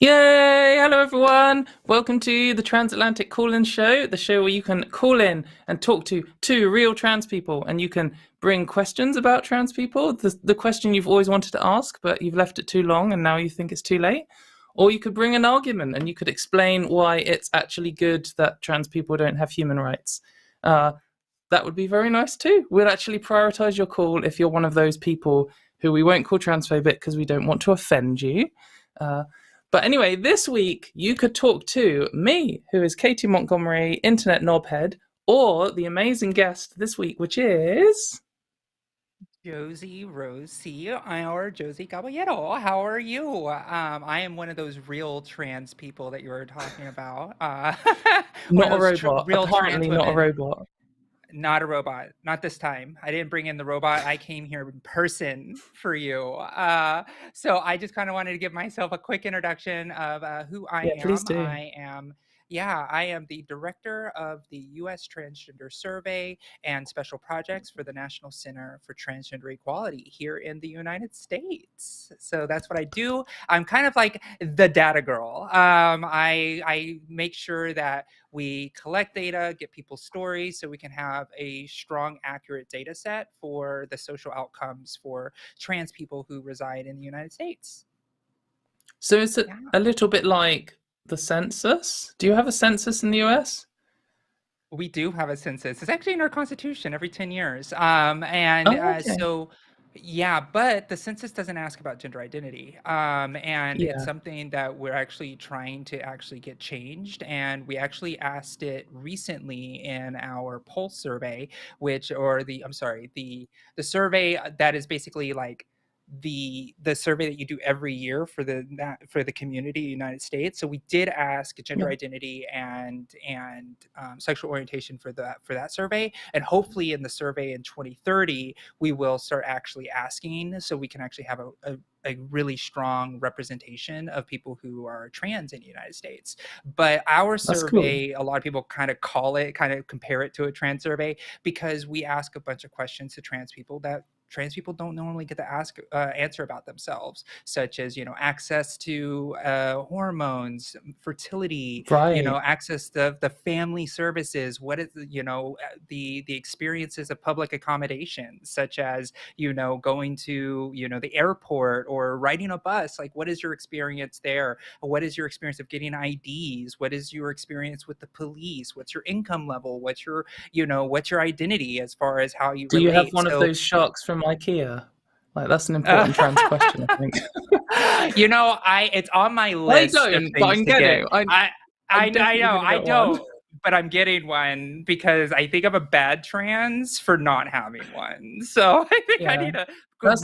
Yay! Hello everyone! Welcome to the Transatlantic Call-In Show, the show where you can call in and talk to two real trans people, and you can bring questions about trans people, the question you've always wanted to ask, but you've left it too long and now you think it's too late. Or you could bring an argument and you could explain why it's actually good that trans people don't have human rights. That would be very nice too. We'll actually prioritize your call if you're one of those people who we won't call transphobic because we don't want to offend you. But anyway, this week you could talk to me, who is Katy Montgomerie, internet knobhead, or the amazing guest this week, which is Josie or Josie Caballero. How are you? I am one of those real trans people that you were talking about. not a robot. Apparently not a robot. Not a robot. Not this time. I didn't bring in the robot. I came here in person for you. So I just kind of wanted to give myself a quick introduction of who I am. Please do. I am the director of the U.S. Transgender Survey and Special Projects for the National Center for Transgender Equality here in the United States. So that's what I do. I'm kind of like the data girl. I make sure that we collect data, get people's stories, so we can have a strong, accurate data set for the social outcomes for trans people who reside in the United States. So it's a little bit like the census. Do you have a census in the US? We do have a census. It's actually in our Constitution every 10 years. But the census doesn't ask about gender identity. It's something that we're actually trying to actually get changed. And we actually asked it recently in our pulse survey, the survey that is basically like the survey that you do every year for the community of the United States. So we did ask gender identity and sexual orientation for that survey, and hopefully in the survey in 2030 we will start actually asking, so we can actually have a really strong representation of people who are trans in the United States. But our survey, a lot of people kind of compare it to a trans survey, because we ask a bunch of questions to trans people that trans people don't normally get to answer about themselves, such as, access to hormones, fertility, access to the family services. What is, the experiences of public accommodations, such as, going to, the airport or riding a bus. Like, what is your experience there? What is your experience of getting IDs? What is your experience with the police? What's your income level? What's your identity as far as how you relate? Do you have one of those sharks from IKEA? Like, that's an important trans question, I think. It's on my list. I don't, but I'm getting. I know, I don't, but I'm getting one because I think I'm a bad trans for not having one. So I think I need to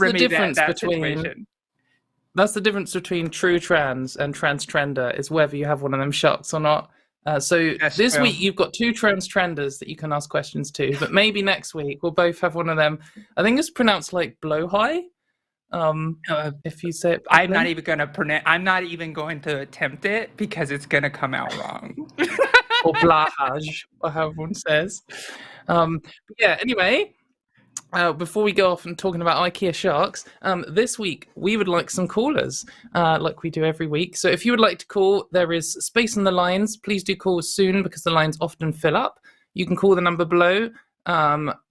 remedy that situation. That's the difference between true trans and transtrender, is whether you have one of them sharks or not. So this week you've got two transtrenders that you can ask questions to, but maybe next week we'll both have one of them. I think it's pronounced like blowhigh. If you say it properly. I'm not even going to attempt it because it's going to come out wrong. Or blahage, or however one says. Anyway, before we go off and talking about IKEA sharks, this week we would like some callers, like we do every week. So if you would like to call, there is space on the lines. Please do call soon because the lines often fill up. You can call the number below,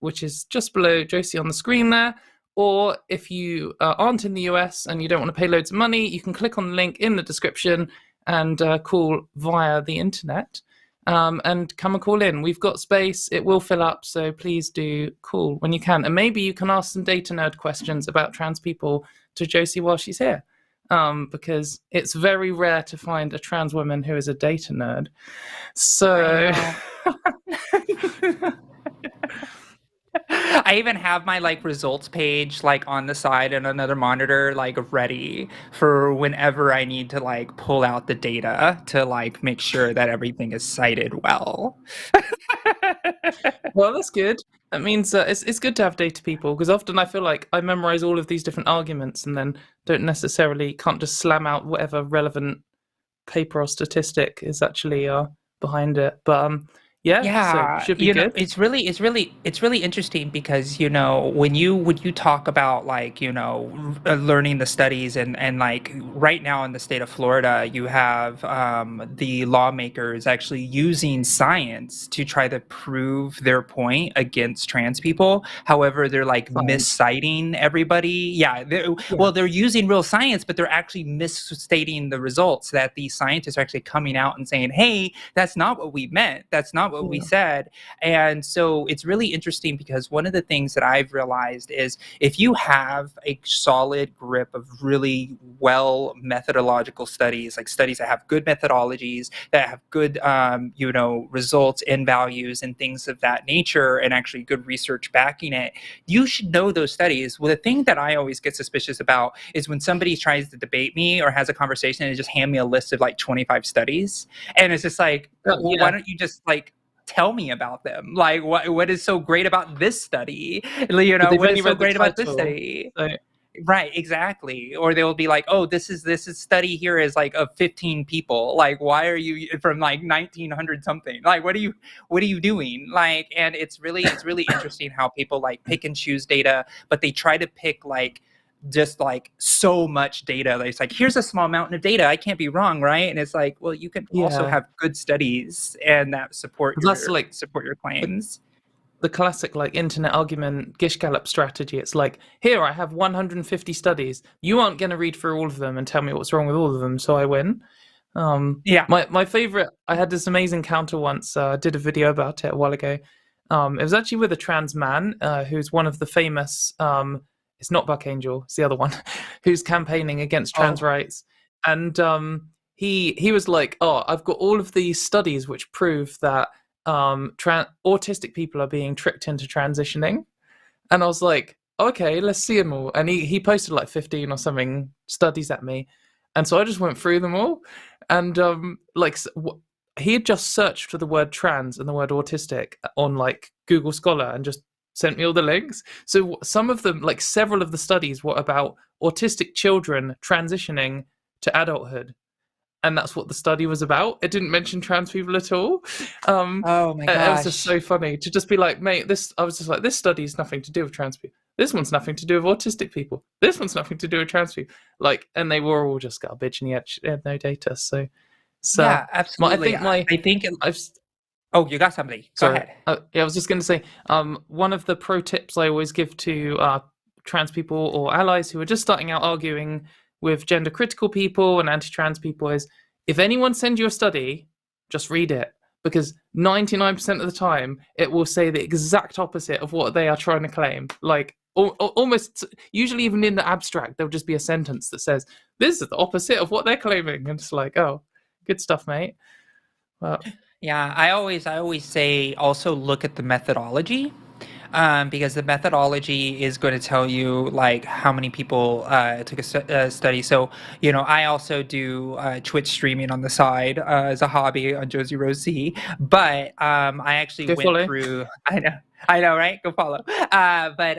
which is just below Josie on the screen there. Or if you aren't in the US and you don't want to pay loads of money, you can click on the link in the description and call via the internet. And come and call in. We've got space. It will fill up, so please do call when you can. And maybe you can ask some data nerd questions about trans people to Josie while she's here. because it's very rare to find a trans woman who is a data nerd. So I even have my like results page like on the side and another monitor like ready for whenever I need to like pull out the data to like make sure that everything is cited well. Well, that's good. That means it's good to have data people, because often I feel like I memorize all of these different arguments and then can't just slam out whatever relevant paper or statistic is actually behind it. But so should be good. It's really interesting because when you talk about like learning the studies and like right now in the state of Florida you have the lawmakers actually using science to try to prove their point against trans people. However, they're like misciting everybody. Well, they're using real science, but they're actually misstating the results. That these scientists are actually coming out and saying, "Hey, that's not what we meant. That's not what we said." And so it's really interesting because one of the things that I've realized is if you have a solid grip of really well methodological studies, like studies that have good methodologies, that have good results and values and things of that nature, and actually good research backing it, you should know those studies. Well, the thing that I always get suspicious about is when somebody tries to debate me or has a conversation and just hand me a list of like 25 studies, and it's just like, why don't you just like tell me about them? Like, what is so great about this study? What is so great about this study? Right, exactly. Or they will be like, oh, this study here is like of 15 people. Like, why are you from like 1900 something? Like, what are you doing? Like, and it's really interesting how people like pick and choose data, but they try to pick like just like so much data. It's like, here's a small mountain of data. I can't be wrong, right? And it's like, well, you can also have good studies and that support your claims. The classic like internet argument Gish Gallop strategy. It's like, here I have 150 studies. You aren't going to read through all of them and tell me what's wrong with all of them, so I win. My favorite. I had this amazing counter once. I did a video about it a while ago. It was actually with a trans man who's one of the famous. It's not Buck Angel, it's the other one, who's campaigning against trans rights. And he was like, oh, I've got all of these studies which prove that autistic people are being tricked into transitioning. And I was like, okay, let's see them all. And he posted like 15 or something studies at me. And so I just went through them all. And he had just searched for the word trans and the word autistic on like Google Scholar and just sent me all the links. So some of them, like several of the studies, were about autistic children transitioning to adulthood, and that's what the study was about. It didn't mention trans people at all. Oh my gosh! It was just so funny to just be like, mate, this. I was just like, this study is nothing to do with trans people. This one's nothing to do with autistic people. This one's nothing to do with trans people. Like, and they were all just garbage, and yet had no data. So yeah, absolutely. Oh, you got somebody. Go ahead. I was just going to say, one of the pro tips I always give to trans people or allies who are just starting out arguing with gender critical people and anti-trans people is, if anyone sends you a study, just read it, because 99% of the time it will say the exact opposite of what they are trying to claim. Like almost, usually even in the abstract, there'll just be a sentence that says, this is the opposite of what they're claiming. And it's like, oh, good stuff, mate. Well, yeah, I always say also look at the methodology, because the methodology is going to tell you like how many people took a study. So I also do Twitch streaming on the side as a hobby on Josie Rosie, but I actually went through. I know, right? Go follow. But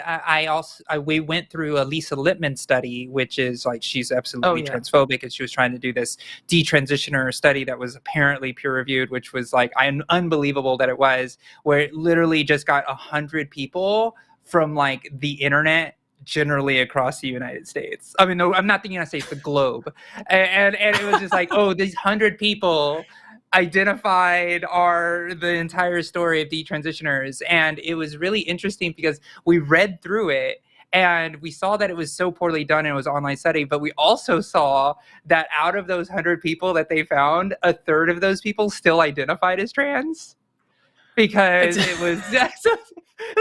we went through a Lisa Lippman study, which is like, she's absolutely transphobic, and she was trying to do this detransitioner study that was apparently peer reviewed, which was like unbelievable that it was, where it literally just got 100 people from like the internet generally across the United States. I mean, no, I'm not the United States, the globe. And it was just like, oh, these 100 people identified the entire story of detransitioners. And it was really interesting because we read through it and we saw that it was so poorly done and it was an online study, but we also saw that out of those 100 people that they found, a third of those people still identified as trans, because it was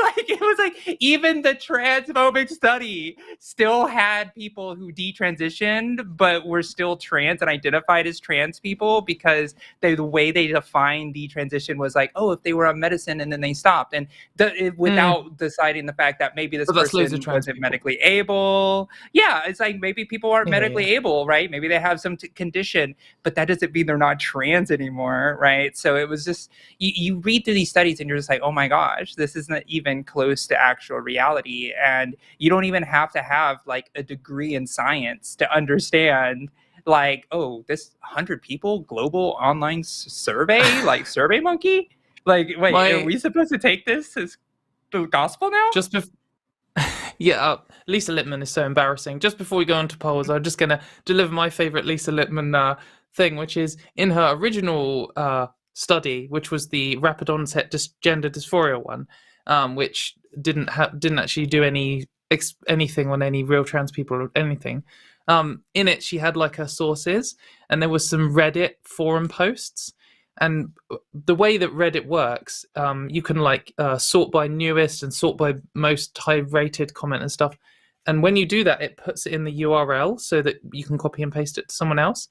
Like, it was like, even the transphobic study still had people who detransitioned but were still trans and identified as trans people, because the way they defined detransition was like, oh, if they were on medicine and then they stopped, and without deciding the fact that maybe this person wasn't medically able. Yeah, it's like, maybe people aren't medically able, right? Maybe they have some condition, but that doesn't mean they're not trans anymore, right? So it was just, you read through these studies and you're just like, oh my gosh, this isn't even close to actual reality. And you don't even have to have like a degree in science to understand, like, oh, this 100 people global online survey, like Survey Monkey, like, wait, are we supposed to take this as the gospel now? Lisa Littman is so embarrassing. Just before we go on to polls, I'm just going to deliver my favorite Lisa Littman thing, which is in her original study, which was the rapid onset gender dysphoria one, which didn't actually do anything on any real trans people or anything. In it, she had like her sources, and there was some Reddit forum posts. And the way that Reddit works, you can like sort by newest and sort by most high-rated comment and stuff. And when you do that, it puts it in the URL so that you can copy and paste it to someone else.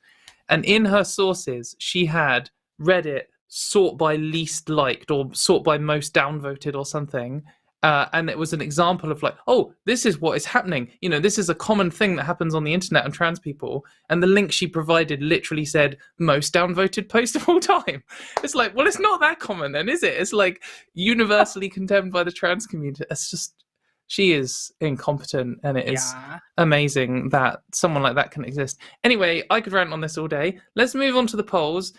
And in her sources, she had Reddit sort by least liked or sort by most downvoted or something. And it was an example of like, oh, this is what is happening. You know, this is a common thing that happens on the internet and trans people. And the link she provided literally said most downvoted post of all time. It's like, well, it's not that common then, is it? It's like universally condemned by the trans community. It's just, she is incompetent, and it is amazing that someone like that can exist. Anyway, I could rant on this all day. Let's move on to the polls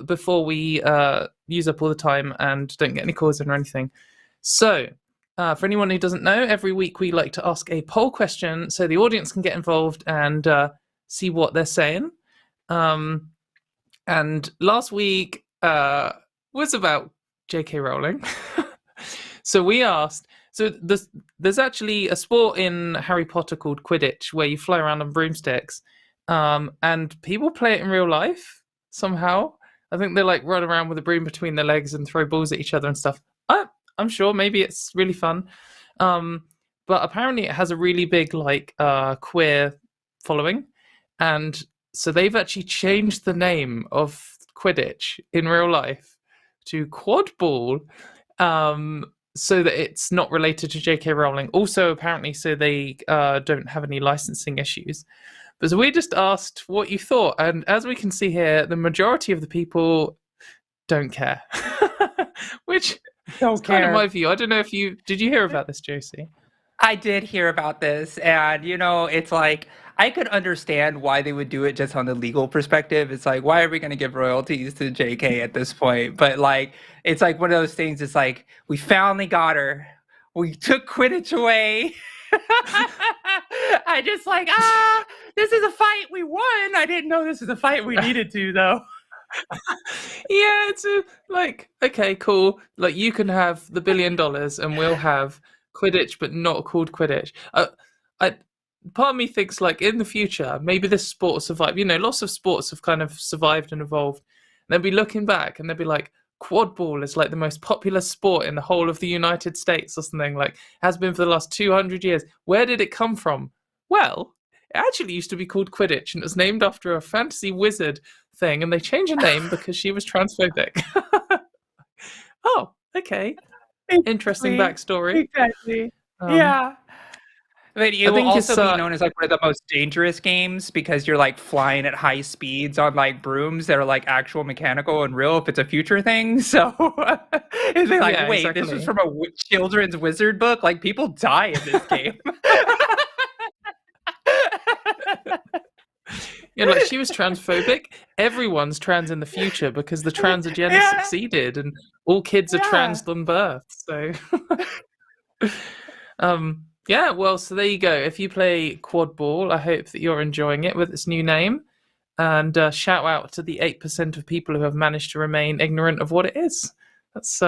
before we use up all the time and don't get any calls in or anything. So, for anyone who doesn't know, every week we like to ask a poll question so the audience can get involved and see what they're saying. And last week was about J.K. Rowling. So we asked, so there's actually a sport in Harry Potter called Quidditch where you fly around on broomsticks, and people play it in real life somehow. I think they like run around with a broom between their legs and throw balls at each other and stuff. I'm sure maybe it's really fun. But apparently it has a really big like queer following. And so they've actually changed the name of Quidditch in real life to Quadball, so that it's not related to J.K. Rowling. Also, apparently, so they don't have any licensing issues. But so we just asked what you thought. And as we can see here, the majority of the people don't care. Which... Don't care. Kind of my view. I don't know if did you hear about this, Josie? I did hear about this, and it's like, I could understand why they would do it just on the legal perspective. It's like, why are we going to give royalties to JK at this point? But like, it's like one of those things. It's like, we finally got her. We took Quidditch away. I just like, this is a fight we won. I didn't know this is a fight we needed to, though. Yeah, it's like, okay, cool. Like, you can have the $1 billion and we'll have Quidditch, but not called Quidditch. Part of me thinks like in the future, maybe this sport will survive. Lots of sports have kind of survived and evolved. And they'll be looking back and they'll be like, quadball is like the most popular sport in the whole of the United States or something, like has been for the last 200 years. Where did it come from? Well, it actually used to be called Quidditch, and it was named after a fantasy wizard thing, and they changed the name because she was transphobic. Oh, okay. Interesting backstory. Exactly. Yeah. But it will also be known as like one of the most dangerous games because you're like flying at high speeds on like brooms that are like actual mechanical and real if it's a future thing. So it's like, wait, exactly. This was from a children's wizard book? Like, people die in this game. Yeah, like she was transphobic. Everyone's trans in the future because the trans agenda succeeded, and all kids are trans from birth. So, yeah. Well, so there you go. If you play quadball, I hope that you're enjoying it with its new name. And shout out to the 8% of people who have managed to remain ignorant of what it is. That's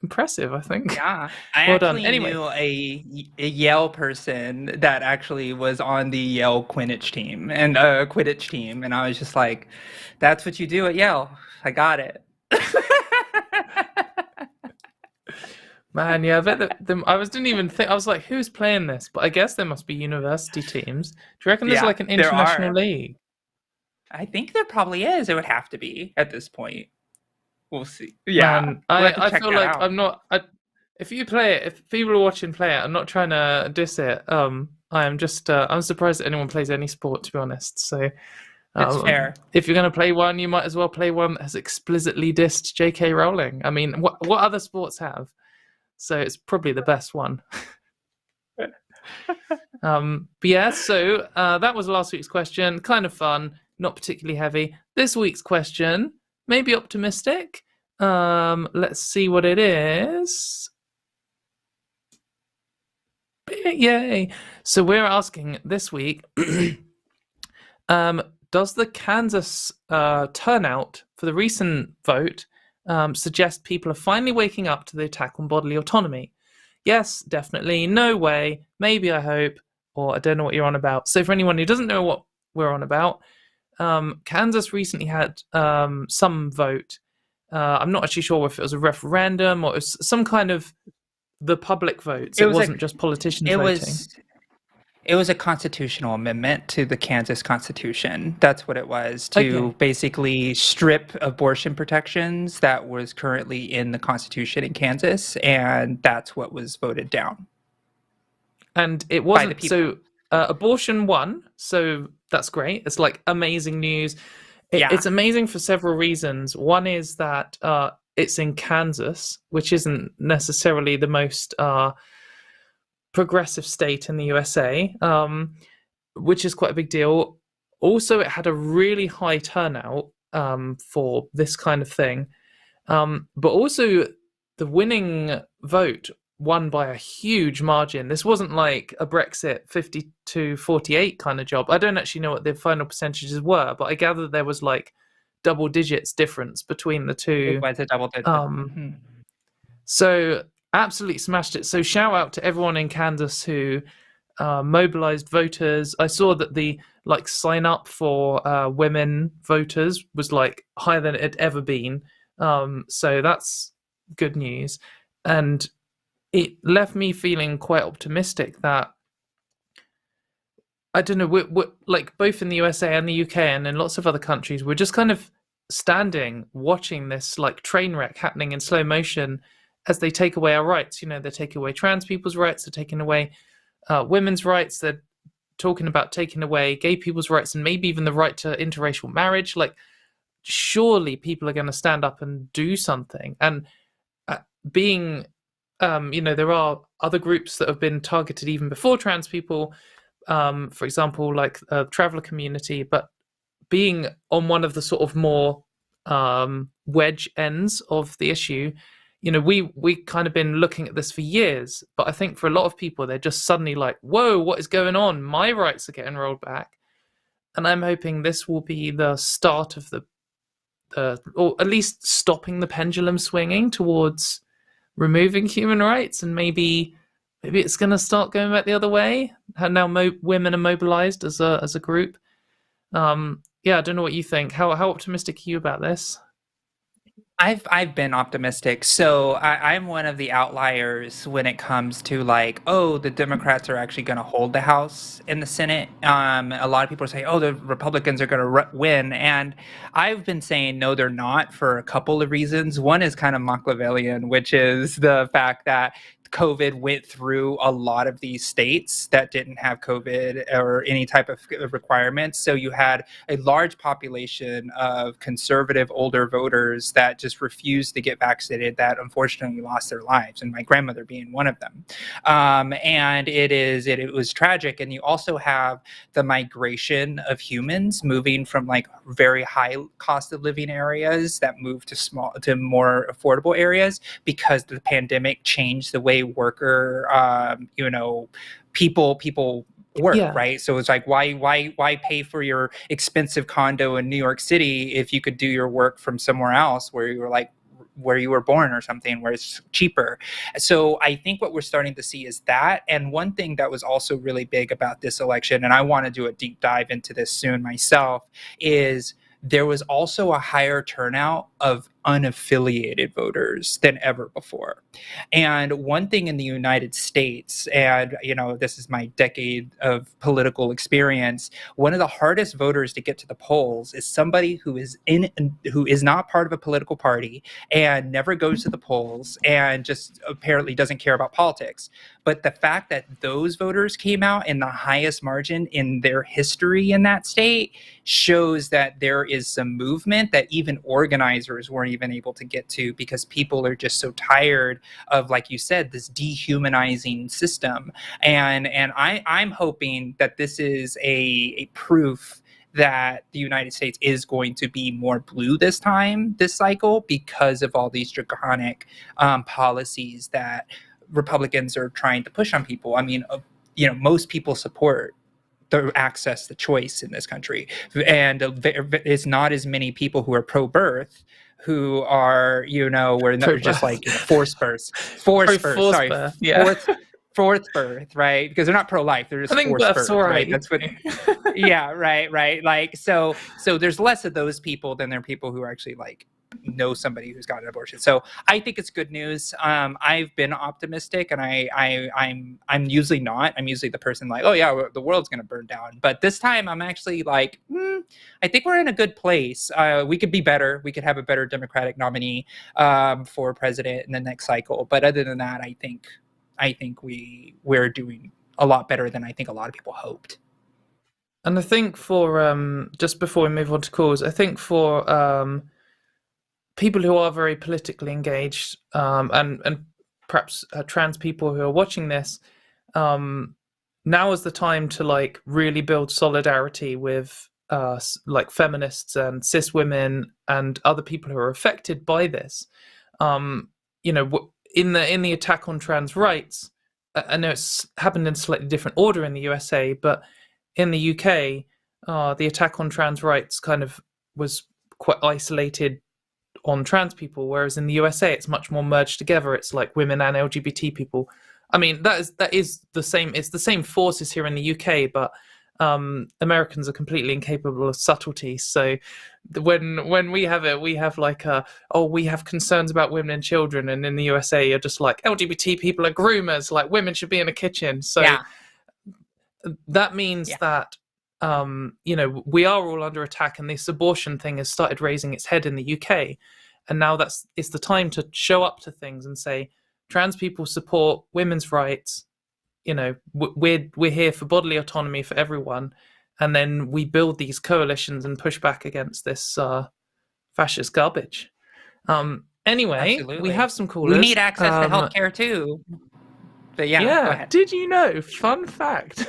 impressive, I think. Yeah, I actually knew a Yale person that actually was on the Yale Quidditch team, and I was just like, "That's what you do at Yale." I got it. Man, yeah, I bet didn't even think. I was like, who's playing this? But I guess there must be university teams. Do you reckon there's Yeah, like an there international are. league? I think there probably is. It would have to be at this point. We'll see. Yeah, Man, we'll have to I check feel that like out. I'm not. If you play it, if people are watching play it, I'm not trying to diss it. I am just. I'm surprised that anyone plays any sport, to be honest. So, It's fair. if you're going to play one, you might as well play one that has explicitly dissed J.K. Rowling. I mean, what other sports have? So it's probably the best one. But yeah, so that was last week's question. Kind of fun, not particularly heavy. This week's question, maybe optimistic. Let's see what it is. Yay! So we're asking this week, does the Kansas turnout for the recent vote suggest people are finally waking up to the attack on bodily autonomy? Yes, definitely. No way. Maybe, I hope. Or I don't know what you're on about. So for anyone who doesn't know what we're on about, Kansas recently had some vote. I'm not actually sure if it was a referendum or it was some kind of the public votes. It wasn't just politicians voting. It was a constitutional amendment to the Kansas Constitution. That's what it was, to basically strip abortion protections that was currently in the Constitution in Kansas, and that's what was voted down. And it wasn't so. Abortion won, so that's great. It's like amazing news. It's amazing for several reasons. One is that it's in Kansas, which isn't necessarily the most progressive state in the USA, which is quite a big deal. Also, it had a really high turnout for this kind of thing. But also, the winning vote won by a huge margin. This wasn't like a Brexit 50-48 kind of job. I don't actually know what the final percentages were, but I gather there was like double digits difference between the two. It was a double digit. So absolutely smashed it. So shout out to everyone in Kansas who mobilized voters. I saw that the sign up for women voters was like higher than it had ever been. So that's good news. And it left me feeling quite optimistic that, I don't know, we're like both in the USA and the UK and in lots of other countries, we're just kind of standing watching this like train wreck happening in slow motion as they take away our rights. They're taking away trans people's rights, they're taking away women's rights, they're talking about taking away gay people's rights and maybe even the right to interracial marriage. Like, surely people are going to stand up and do something. And being there are other groups that have been targeted even before trans people, for example, like the traveler community, but being on one of the sort of more wedge ends of the issue, we kind of been looking at this for years, but I think for a lot of people, they're just suddenly like, whoa, what is going on? My rights are getting rolled back. And I'm hoping this will be the start of or at least stopping the pendulum swinging towards removing human rights, and maybe it's going to start going back the other way. How now women are mobilized as a group. I don't know what you think. How optimistic are you about this? I've been optimistic. So I'm one of the outliers when it comes to the Democrats are actually going to hold the House and the Senate. A lot of people say, the Republicans are going to win. And I've been saying, no, they're not, for a couple of reasons. One is kind of Machiavellian, which is the fact that COVID went through a lot of these states that didn't have COVID or any type of requirements. So you had a large population of conservative older voters that just refused to get vaccinated that unfortunately lost their lives, and my grandmother being one of them. And it was tragic. And you also have the migration of humans moving from very high cost of living areas that moved to more affordable areas because the pandemic changed the way people work, right? So it's like, why pay for your expensive condo in New York City if you could do your work from somewhere else where you were born or something, where it's cheaper. So I think what we're starting to see is that. And one thing that was also really big about this election, and I want to do a deep dive into this soon myself, is there was also a higher turnout of unaffiliated voters than ever before. And one thing in the United States, and this is my decade of political experience, one of the hardest voters to get to the polls is somebody who is not part of a political party and never goes to the polls and just apparently doesn't care about politics. But the fact that those voters came out in the highest margin in their history in that state shows that there is some movement that even organizers weren't even able to get to, because people are just so tired of, like you said, this dehumanizing system. And I'm hoping that this is a proof that the United States is going to be more blue this cycle, because of all these draconic policies that Republicans are trying to push on people. I mean, most people support the access to choice in this country, and it's not as many people who are pro-birth who are, where they're just like forced birth, fourth birth, right? Because they're not pro-life, they're just forced birth, right? That's what. Yeah, right. Like, so there's less of those people than there are people who are actually like know somebody who's got an abortion. So I think it's good news. I've been optimistic, and I'm usually not. I'm usually the person like, oh yeah, the world's gonna burn down. But this time I'm actually like, I think we're in a good place. We could be better. We could have a better Democratic nominee for president in the next cycle. But other than that, I think we're doing a lot better than I think a lot of people hoped. And I think for just before we move on to calls, I think for people who are very politically engaged, and perhaps trans people who are watching this, now is the time to like really build solidarity with like feminists and cis women and other people who are affected by this. In the attack on trans rights, I know it's happened in a slightly different order in the USA, but in the UK, the attack on trans rights kind of was quite isolated on trans people, whereas in the USA it's much more merged together. It's like women and LGBT people. I mean, that is the same. It's the same forces here in the UK, but Americans are completely incapable of subtlety. So when we have it, we have like we have concerns about women and children, and in the USA you're just like, LGBT people are groomers, like women should be in a kitchen. So that means that we are all under attack, and this abortion thing has started raising its head in the UK, and now it's the time to show up to things and say, trans people support women's rights. We're here for bodily autonomy for everyone, and then we build these coalitions and push back against this fascist garbage. Anyway, Absolutely. We have some callers. We need access to healthcare too. But go ahead. Did you know? Fun fact: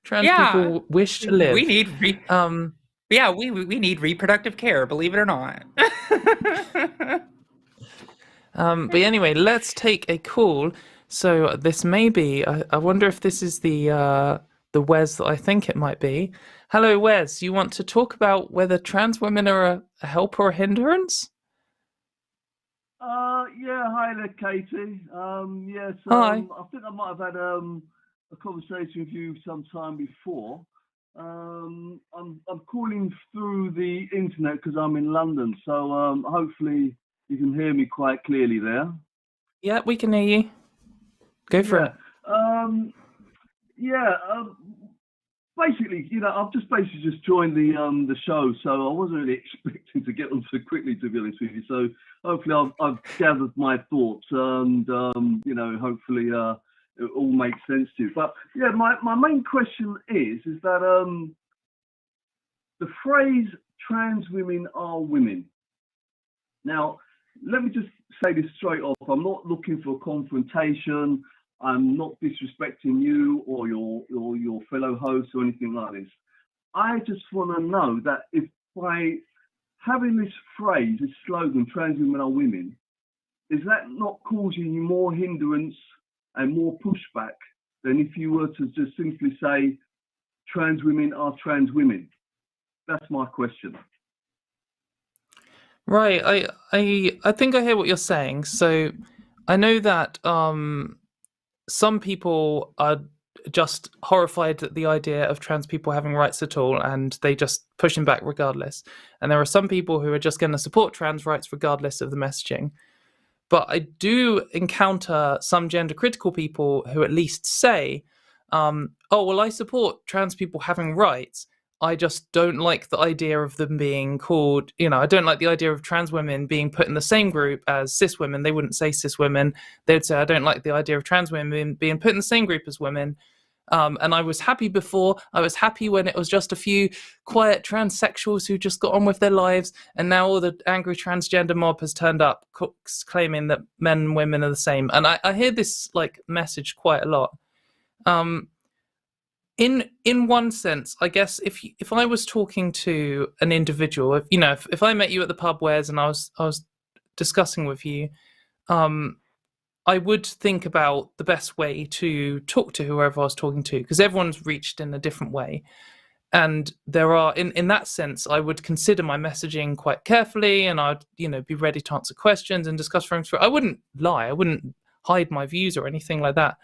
trans people wish to live. We need we need reproductive care. Believe it or not. But anyway, let's take a call. So this may be. I wonder if this is the Wes that I think it might be. Hello, Wes. You want to talk about whether trans women are a help or a hindrance? Yeah, hi there, Katy. Yes, Hi. I think I might have had a conversation with you some time before. I'm calling through the internet because I'm in London, so hopefully you can hear me quite clearly there. Yeah, we can hear you. Go for it. Basically, I've just joined the show, so I wasn't really expecting to get on so quickly, to be honest with you. So hopefully I've gathered my thoughts, and hopefully it all makes sense to you. But yeah, my main question is that the phrase "trans women are women." Now, let me just say this straight off. I'm not looking for a confrontation. I'm not disrespecting you or your fellow hosts or anything like this. I just want to know that if by having this phrase, this slogan, "trans women are women," is that not causing you more hindrance and more pushback than if you were to just simply say, "trans women are trans women"? That's my question. Right. I think I hear what you're saying. So I know that some people are just horrified at the idea of trans people having rights at all, and they just push him back regardless. And there are some people who are just going to support trans rights regardless of the messaging. But I do encounter some gender critical people who at least say, oh, well, I support trans people having rights. I just don't like the idea of them being called, I don't like the idea of trans women being put in the same group as cis women. They wouldn't say cis women. They'd say, I don't like the idea of trans women being put in the same group as women. And I was happy before. I was happy when it was just a few quiet transsexuals who just got on with their lives. And now all the angry transgender mob has turned up claiming that men and women are the same. And I hear this message quite a lot. In one sense, I guess if I was talking to an individual, if I met you at the pub, Wes, and I was discussing with you, I would think about the best way to talk to whoever I was talking to, because everyone's reached in a different way. And there are, in that sense, I would consider my messaging quite carefully, and I'd, be ready to answer questions and discuss things through. I wouldn't lie. I wouldn't hide my views or anything like that.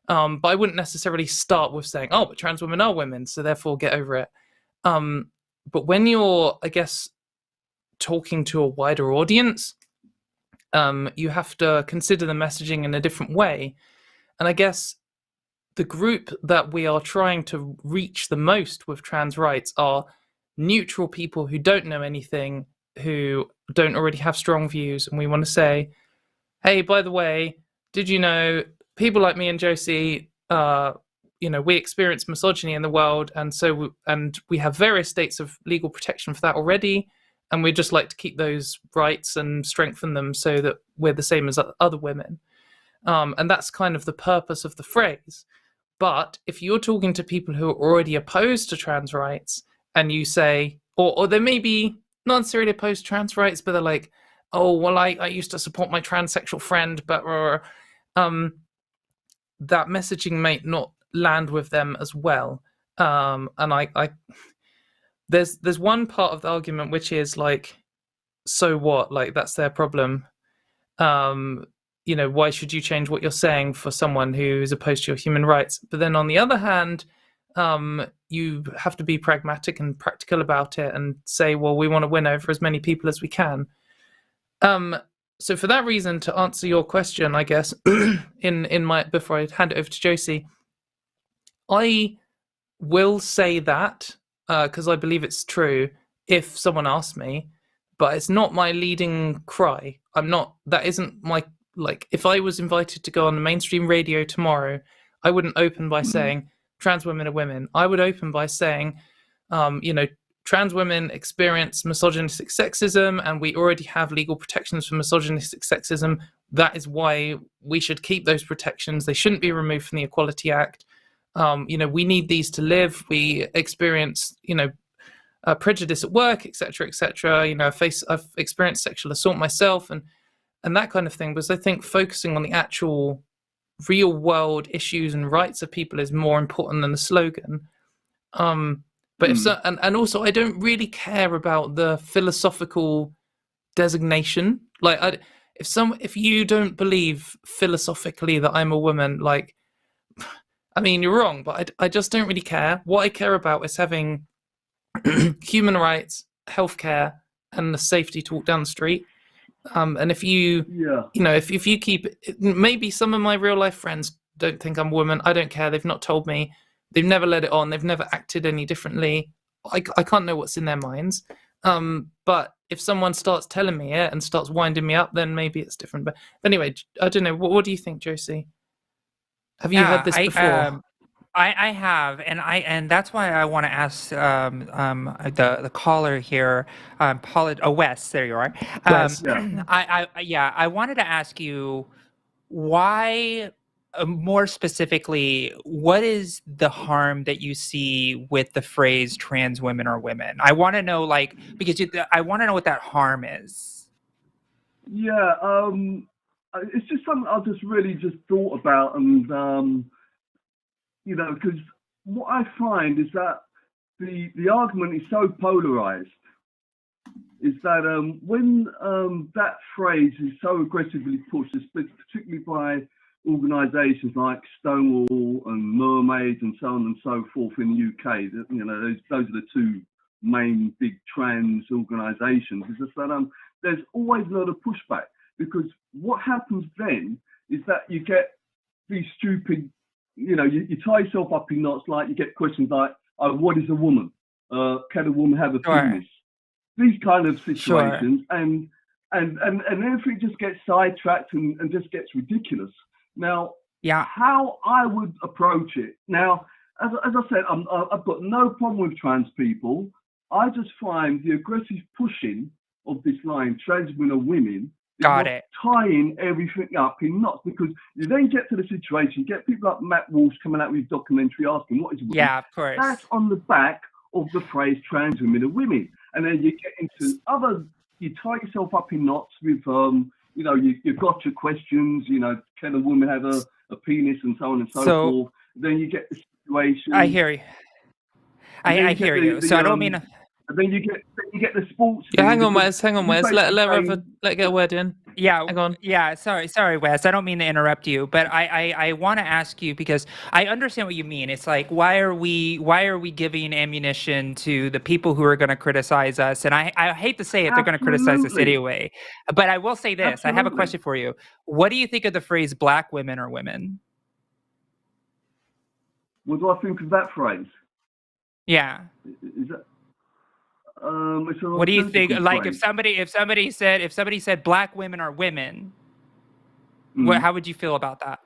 But I wouldn't necessarily start with saying, oh, but trans women are women, so therefore get over it. But when you're, I guess, talking to a wider audience, you have to consider the messaging in a different way. And I guess the group that we are trying to reach the most with trans rights are neutral people who don't know anything, who don't already have strong views. And we want to say, hey, by the way, did you know people like me and Josie, we experience misogyny in the world, and we have various states of legal protection for that already, and we'd just like to keep those rights and strengthen them so that we're the same as other women. And that's kind of the purpose of the phrase. But if you're talking to people who are already opposed to trans rights, and you say, or they may be not necessarily opposed to trans rights, but they're like, oh, well, I used to support my transsexual friend, but that messaging may not land with them as well. And there's one part of the argument which is so what? That's their problem. Why should you change what you're saying for someone who is opposed to your human rights? But then on the other hand, you have to be pragmatic and practical about it and say, well, we want to win over as many people as we can. So for that reason, to answer your question, I guess, before I hand it over to Josie, I will say that because I believe it's true if someone asks me, but it's not my leading cry. That isn't my, if I was invited to go on the mainstream radio tomorrow, I wouldn't open by saying trans women are women. I would open by saying, trans women experience misogynistic sexism, and we already have legal protections for misogynistic sexism. That is why we should keep those protections. They shouldn't be removed from the Equality Act. We need these to live. We experience, prejudice at work, etc., etc. I've experienced sexual assault myself, and that kind of thing. Because I think focusing on the actual real world issues and rights of people is more important than the slogan. But and also, I don't really care about the philosophical designation. If you don't believe philosophically that I'm a woman, you're wrong. But I just don't really care. What I care about is having human rights, healthcare, and the safety to walk down the street. And if you, if you keep, maybe some of my real life friends don't think I'm a woman. I don't care. They've not told me. They've never let it on. They've never acted any differently. I can't know what's in their minds. But if someone starts telling me it and starts winding me up, then maybe it's different. But anyway, I don't know. What do you think, Josie? Have you heard this before? I have, and that's why I want to ask the caller here, Wes. There you are. Wes. I wanted to ask you why. More specifically, what is the harm that you see with the phrase trans women are women? I want to know, because I want to know what that harm is. Yeah, it's just something I really thought about, and because what I find is that the argument is so polarized. Is that when that phrase is so aggressively pushed, particularly by organisations like Stonewall and Mermaids and so on and so forth in the UK, you know, those are the two main big trans organisations, is just that there's always a lot of pushback, because what happens then is that you get these stupid, you know, you tie yourself up in knots, like you get questions like, what is a woman? Can a woman have a penis? These kind of situations, and everything just gets sidetracked and just gets ridiculous. Now, how I would approach it, now, as I said, I've got no problem with trans people. I just find the aggressive pushing of this line, trans men or women, tying everything up in knots, because you then get to the situation, get people like Matt Walsh coming out with his documentary asking what is women. Yeah, of course. That's on the back of the phrase trans women and women. And then you get into you tie yourself up in knots with, you know, you've got your questions, you know, can a woman have a penis and so on and so forth. Then you get the situation. I hear you. I hear you. So I don't mean... And then you get the sports. Yeah, hang on, Wes. Let get a word in. Yeah, hang on. Yeah, sorry, Wes. I don't mean to interrupt you, but I want to ask you, because I understand what you mean. It's like, why are we giving ammunition to the people who are going to criticize us? And I hate to say it, they're going to criticize us anyway. But I will say this: I have a question for you. What do you think of the phrase "black women are women"? What do I think of that phrase? Yeah. Is that? What do you think? Like, if somebody said black women are women, how would you feel about that?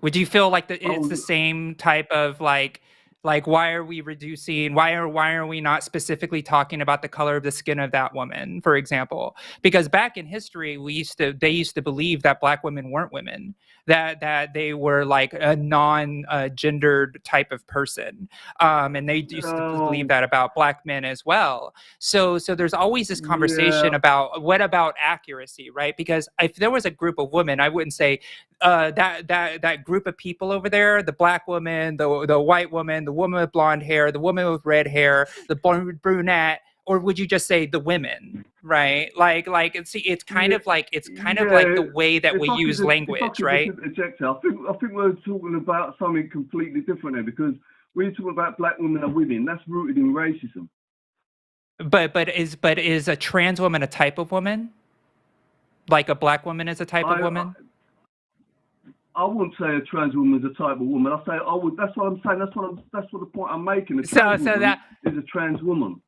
Would you feel like it's the same type of like why are we reducing? Why are we not specifically talking about the color of the skin of that woman, for example? Because back in history, they used to believe that black women weren't women, that they were like a non-gendered type of person, and they used to believe that about black men as well. So there's always this conversation about what about accuracy, right? Because if there was a group of women, I wouldn't say that group of people over there, the black woman, the white woman, the woman with blonde hair, the woman with red hair, the brunette, or would you just say the women, right? Like it's kind of like the way that we use language, right? I think we're talking about something completely different there, because when you're talking about black women and women, that's rooted in racism. But is a trans woman a type of woman? Like a black woman is a type of woman? I wouldn't say a trans woman is a type of woman. I would. That's what I'm saying. That's what the point I'm making. A trans woman is a trans woman.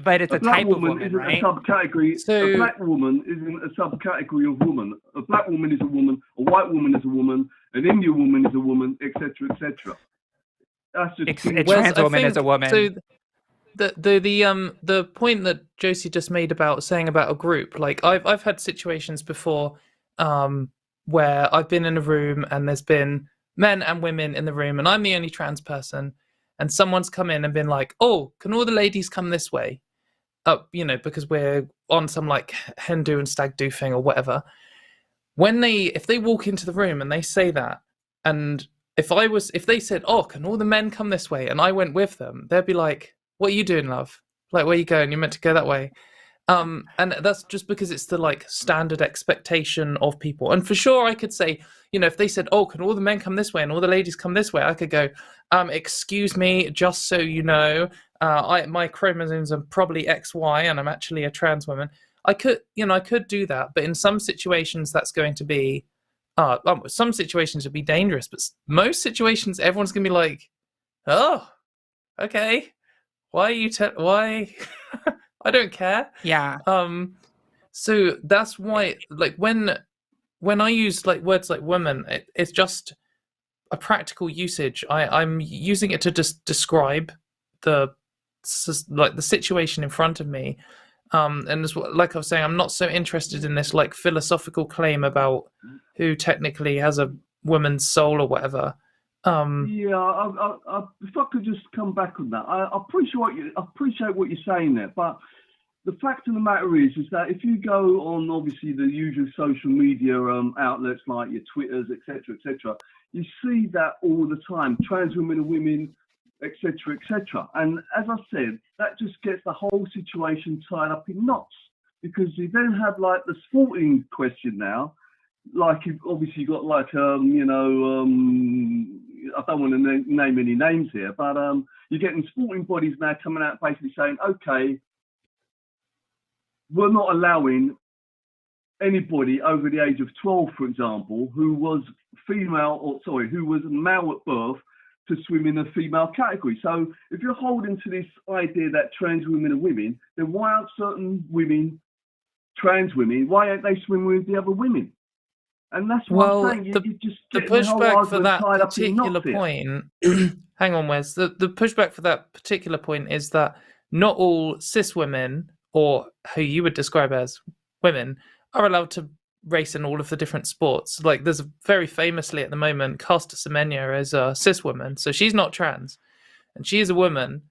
But it's a type of woman, isn't right? A subcategory. A black woman isn't a subcategory of woman. A black woman is a woman. A white woman is a woman. An Indian woman is a woman, etc., etc. That's just a trans woman is a woman. So the point that Josie just made about saying about a group, like I've had situations before, where I've been in a room and there's been men and women in the room and I'm the only trans person, and someone's come in and been like, oh, can all the ladies come this way? You know, because we're on some like hen do and stag do thing or whatever. If they walk into the room and they say that, and if they said, oh, can all the men come this way? And I went with them, they'd be like, what are you doing, love? Like, where are you going? You're meant to go that way. And that's just because it's the like standard expectation of people. And for sure, I could say, you know, if they said, oh, can all the men come this way and all the ladies come this way? I could go, excuse me, just so you know, my chromosomes are probably XY and I'm actually a trans woman. I could do that. But in some situations, that's going to be, some situations would be dangerous. But most situations, everyone's going to be like, oh, okay. Why are you, why? I don't care. Yeah. So that's why, like, when I use like words like woman, it's just a practical usage. I'm using it to just describe the situation in front of me. And as, like I was saying, I'm not so interested in this like philosophical claim about who technically has a woman's soul or whatever. If I could just come back on that, I appreciate what you're saying there, but the fact of the matter is that if you go on obviously the usual social media outlets like your Twitters, etc., you see that all the time, trans women and women, etc., etc. And as I said, that just gets the whole situation tied up in knots, because you then have like the sporting question now. like you've obviously got like I don't want to name any names here, but you're getting sporting bodies now coming out basically saying, okay, we're not allowing anybody over the age of 12, for example, who was who was male at birth, to swim in a female category. So if you're holding to this idea that trans women are women, then why aren't certain women, trans women, why aren't they swimming with the other women? And that's what I'm saying. You just the pushback for that particular point. Hang on, Wes. The pushback for that particular point is that not all cis women, or who you would describe as women, are allowed to race in all of the different sports. Like, there's very famously at the moment, Caster Semenya is a cis woman, so she's not trans, and she is a woman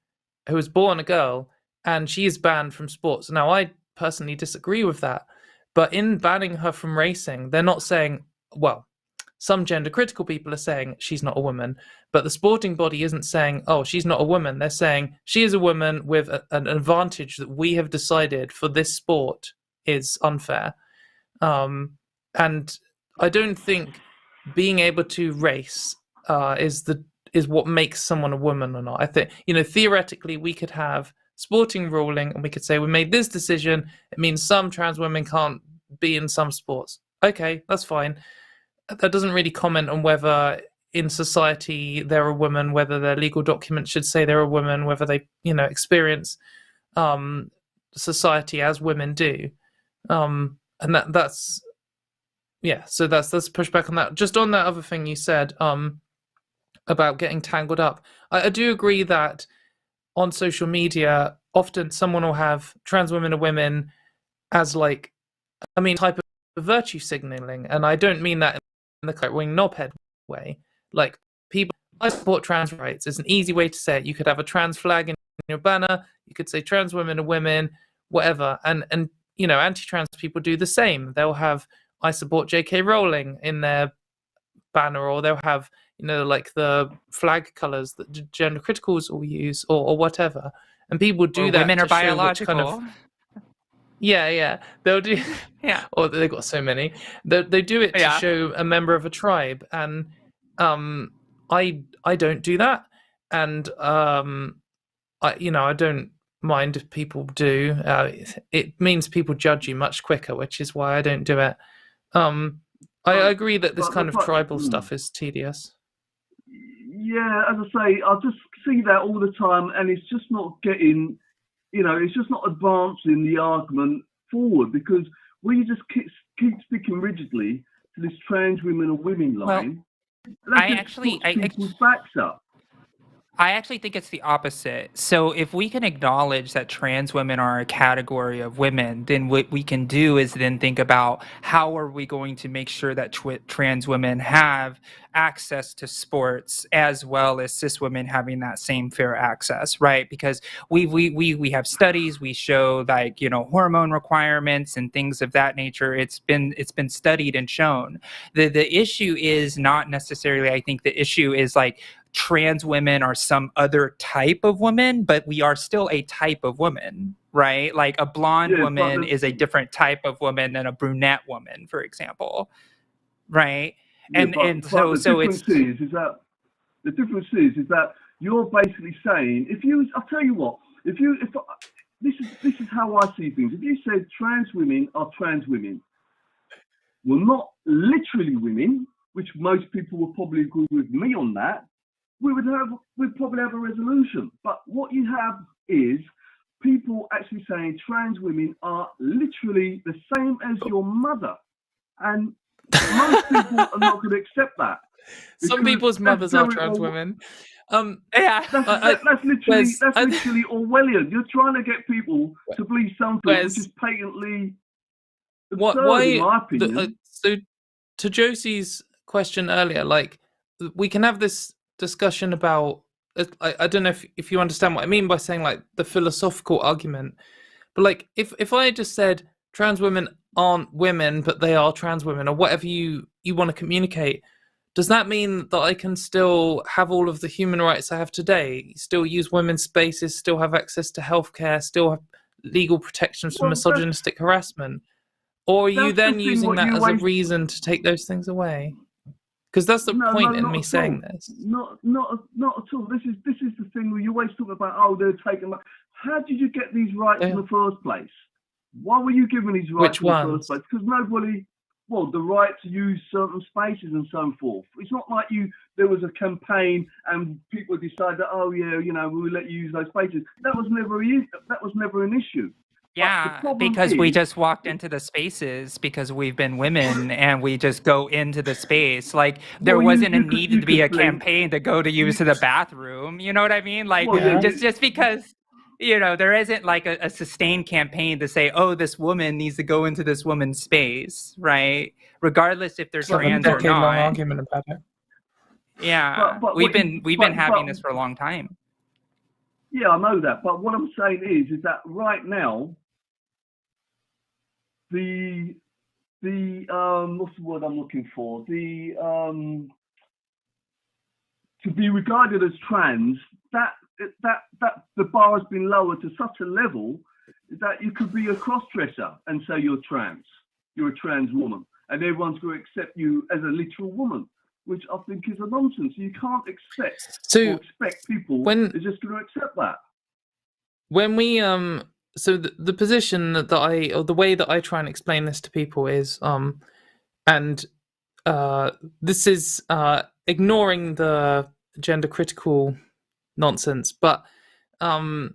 who was born a girl, and she is banned from sports. Now, I personally disagree with that, but in banning her from racing, they're not saying, well, some gender critical people are saying she's not a woman, but the sporting body isn't saying, oh, she's not a woman. They're saying she is a woman with an advantage that we have decided for this sport is unfair. And I don't think being able to race is what makes someone a woman or not. I think, theoretically we could have sporting ruling and we could say we made this decision. It means some trans women can't be in some sports. Okay, that's fine. That doesn't really comment on whether in society they're a woman, whether their legal documents should say they're a woman, whether they, experience society as women do. And that's so that's pushback on that. Just on that other thing you said about getting tangled up, I do agree that on social media often someone will have trans women or women as type of virtue signaling, and I don't mean that in the right-wing knobhead way. Like, people, I support trans rights is an easy way to say it. You could have a trans flag in your banner, you could say trans women are women, whatever, and anti-trans people do the same. They'll have I support J.K. Rowling in their banner, or they'll have the flag colors that gender criticals will use, or whatever. And people do that. Women are biological. Yeah, they'll do. Yeah, or they've got so many. They do it to show a member of a tribe, and I don't do that, and I don't mind if people do. It means people judge you much quicker, which is why I don't do it. I agree that this kind of tribal stuff is tedious. Yeah, as I say, I just see that all the time, and it's just not getting, it's just not advancing the argument forward, because we just keep sticking rigidly to this trans women or women line. Well, I actually think it's the opposite. So if we can acknowledge that trans women are a category of women, then what we can do is then think about how are we going to make sure that trans women have access to sports as well as cis women having that same fair access, right? Because we have studies, we show hormone requirements and things of that nature. It's been studied and shown. The issue is not necessarily, I think the issue is trans women are some other type of woman, but we are still a type of woman, right? Like a blonde woman is a different type of woman than a brunette woman, for example, right? The difference is that you're basically saying, I'll tell you what, this is how I see things. If you said trans women are trans women, well, not literally women, which most people will probably agree with me on that, we'd probably have a resolution. But what you have is people actually saying trans women are literally the same as your mother, and most people are not going to accept that. Some people's mothers are trans women. That's literally Orwellian. You're trying to get people to believe something which is patently absurd, in my opinion. So to Josie's question earlier, we can have this discussion about, I don't know if you understand what I mean by saying the philosophical argument, but if I just said trans women aren't women but they are trans women, or whatever you want to communicate, does that mean that I can still have all of the human rights I have today, still use women's spaces, still have access to healthcare, still have legal protections from misogynistic harassment? Or are you That's then the thing, using what that you as a waste. reason to take those things away? Because that's the point in Not me at saying all. this. Not at all. This is the thing where you always talk about, oh, they're taking. How did you get these rights in the first place? Why were you given these rights in the first place? Because nobody, well, the right to use certain spaces and so forth. It's not like there was a campaign and people decided that, oh yeah, we will let you use those spaces. That was never an issue. Yeah, because we just walked into the spaces because we've been women and we just go into the space. Like there wasn't a need to be a campaign to go to use the bathroom. You know what I mean? Like just because, there isn't like a sustained campaign to say, oh, this woman needs to go into this woman's space, right? Regardless if they're trans or not. Decade-long argument about it. Yeah, but we've been having this for a long time. Yeah, I know that. But what I'm saying is that right now, the what's the word I'm looking for? To be regarded as trans, that the bar has been lowered to such a level that you could be a cross-dresser and say you're trans. You're a trans woman, and everyone's going to accept you as a literal woman, which I think is a nonsense. You can't expect people are just going to accept that. When we so the position or the way that I try and explain this to people is this is ignoring the gender critical nonsense, but all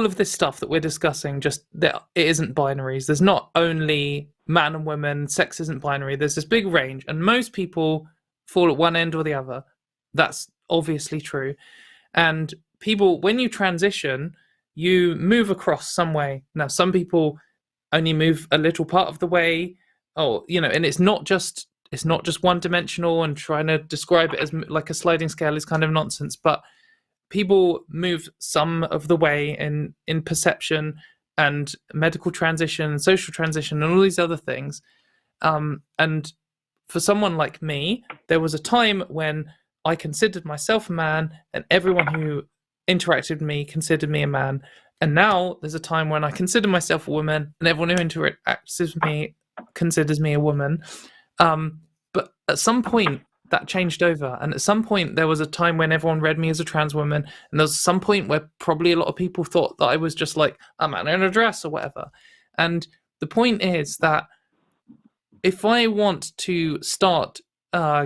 of this stuff that we're discussing, it isn't binaries. There's not only man and woman. Sex isn't binary. There's this big range, and most people fall at one end or the other. That's obviously true. And people, when you transition, you move across some way. Now, some people only move a little part of the way, and it's not just one-dimensional, and trying to describe it as like a sliding scale is kind of nonsense. But people move some of the way in perception and medical transition, social transition, and all these other things. And for someone like me, there was a time when I considered myself a man, and everyone who interacted with me considered me a man. And now there's a time when I consider myself a woman, and everyone who interacts with me considers me a woman. But at some point, that changed over. And at some point, there was a time when everyone read me as a trans woman. And there was some point where probably a lot of people thought that I was just like a man in a dress or whatever. And the point is that if I want to start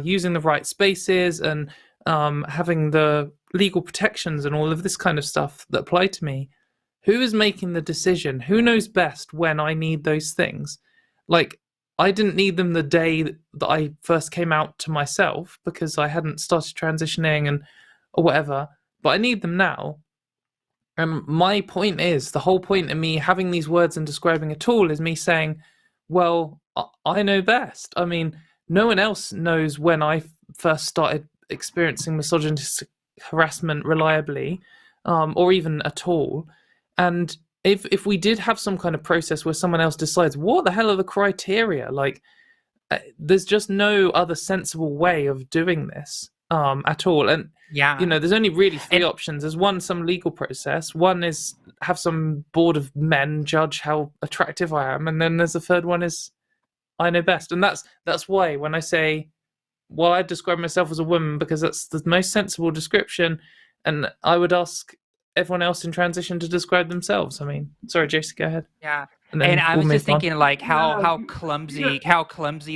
using the right spaces and having the legal protections and all of this kind of stuff that apply to me, who is making the decision? Who knows best when I need those things? Like, I didn't need them the day that I first came out to myself because I hadn't started transitioning or whatever, but I need them now. And my point is, the whole point of me having these words and describing a tool is me saying, well, I know best. I mean, no one else knows when I first started experiencing misogynistic harassment reliably, or even at all. And if we did have some kind of process where someone else decides, what the hell are the criteria? Like, there's just no other sensible way of doing this at all. And there's only really three options. There's one, some legal process. One is have some board of men judge how attractive I am, and then there's the third one is I know best. And that's why when I say, well, I describe myself as a woman because that's the most sensible description, and I would ask everyone else in transition to describe themselves. I mean, sorry, Josie, go ahead. Yeah. And I was just thinking, like, how clumsy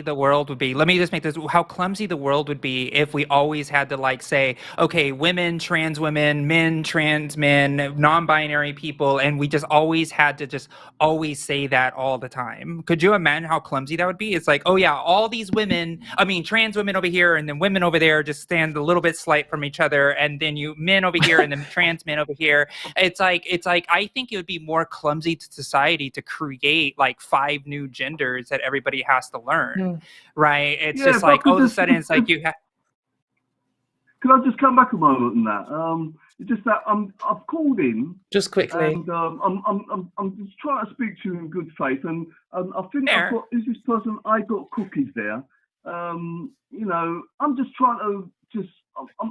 the world would be. Let me just make this: how clumsy the world would be if we always had to like say, okay, women, trans women, men, trans men, non-binary people, and we just always had to just always say that all the time. Could you imagine how clumsy that would be? It's like, oh yeah, all these women, trans women over here, and then women over there just stand a little bit slight from each other, and then you men over here, and then trans men over here. It's like I think it would be more clumsy to society to create like 5 new genders that everybody has to learn, right? It's just like all of a sudden it's like you have. Can I just come back a moment on that? It's just that I've called in just quickly, and I'm just trying to speak to you in good faith, and I think is this person? I got cookies there. I'm just trying to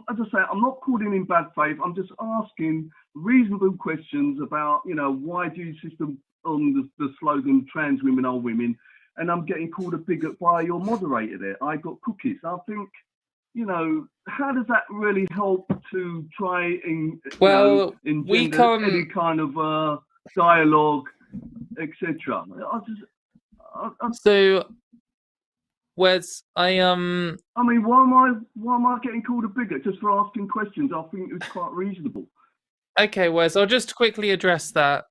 as I say, I'm not calling in bad faith. I'm just asking reasonable questions about, why do you system on the slogan "Trans women are women," and I'm getting called a bigot by your moderator there. I got cookies. I think, how does that really help to try and engender any kind of dialogue, etc.? So, Wes, I mean, why am I getting called a bigot just for asking questions? I think it was quite reasonable. Okay, Wes, I'll just quickly address that.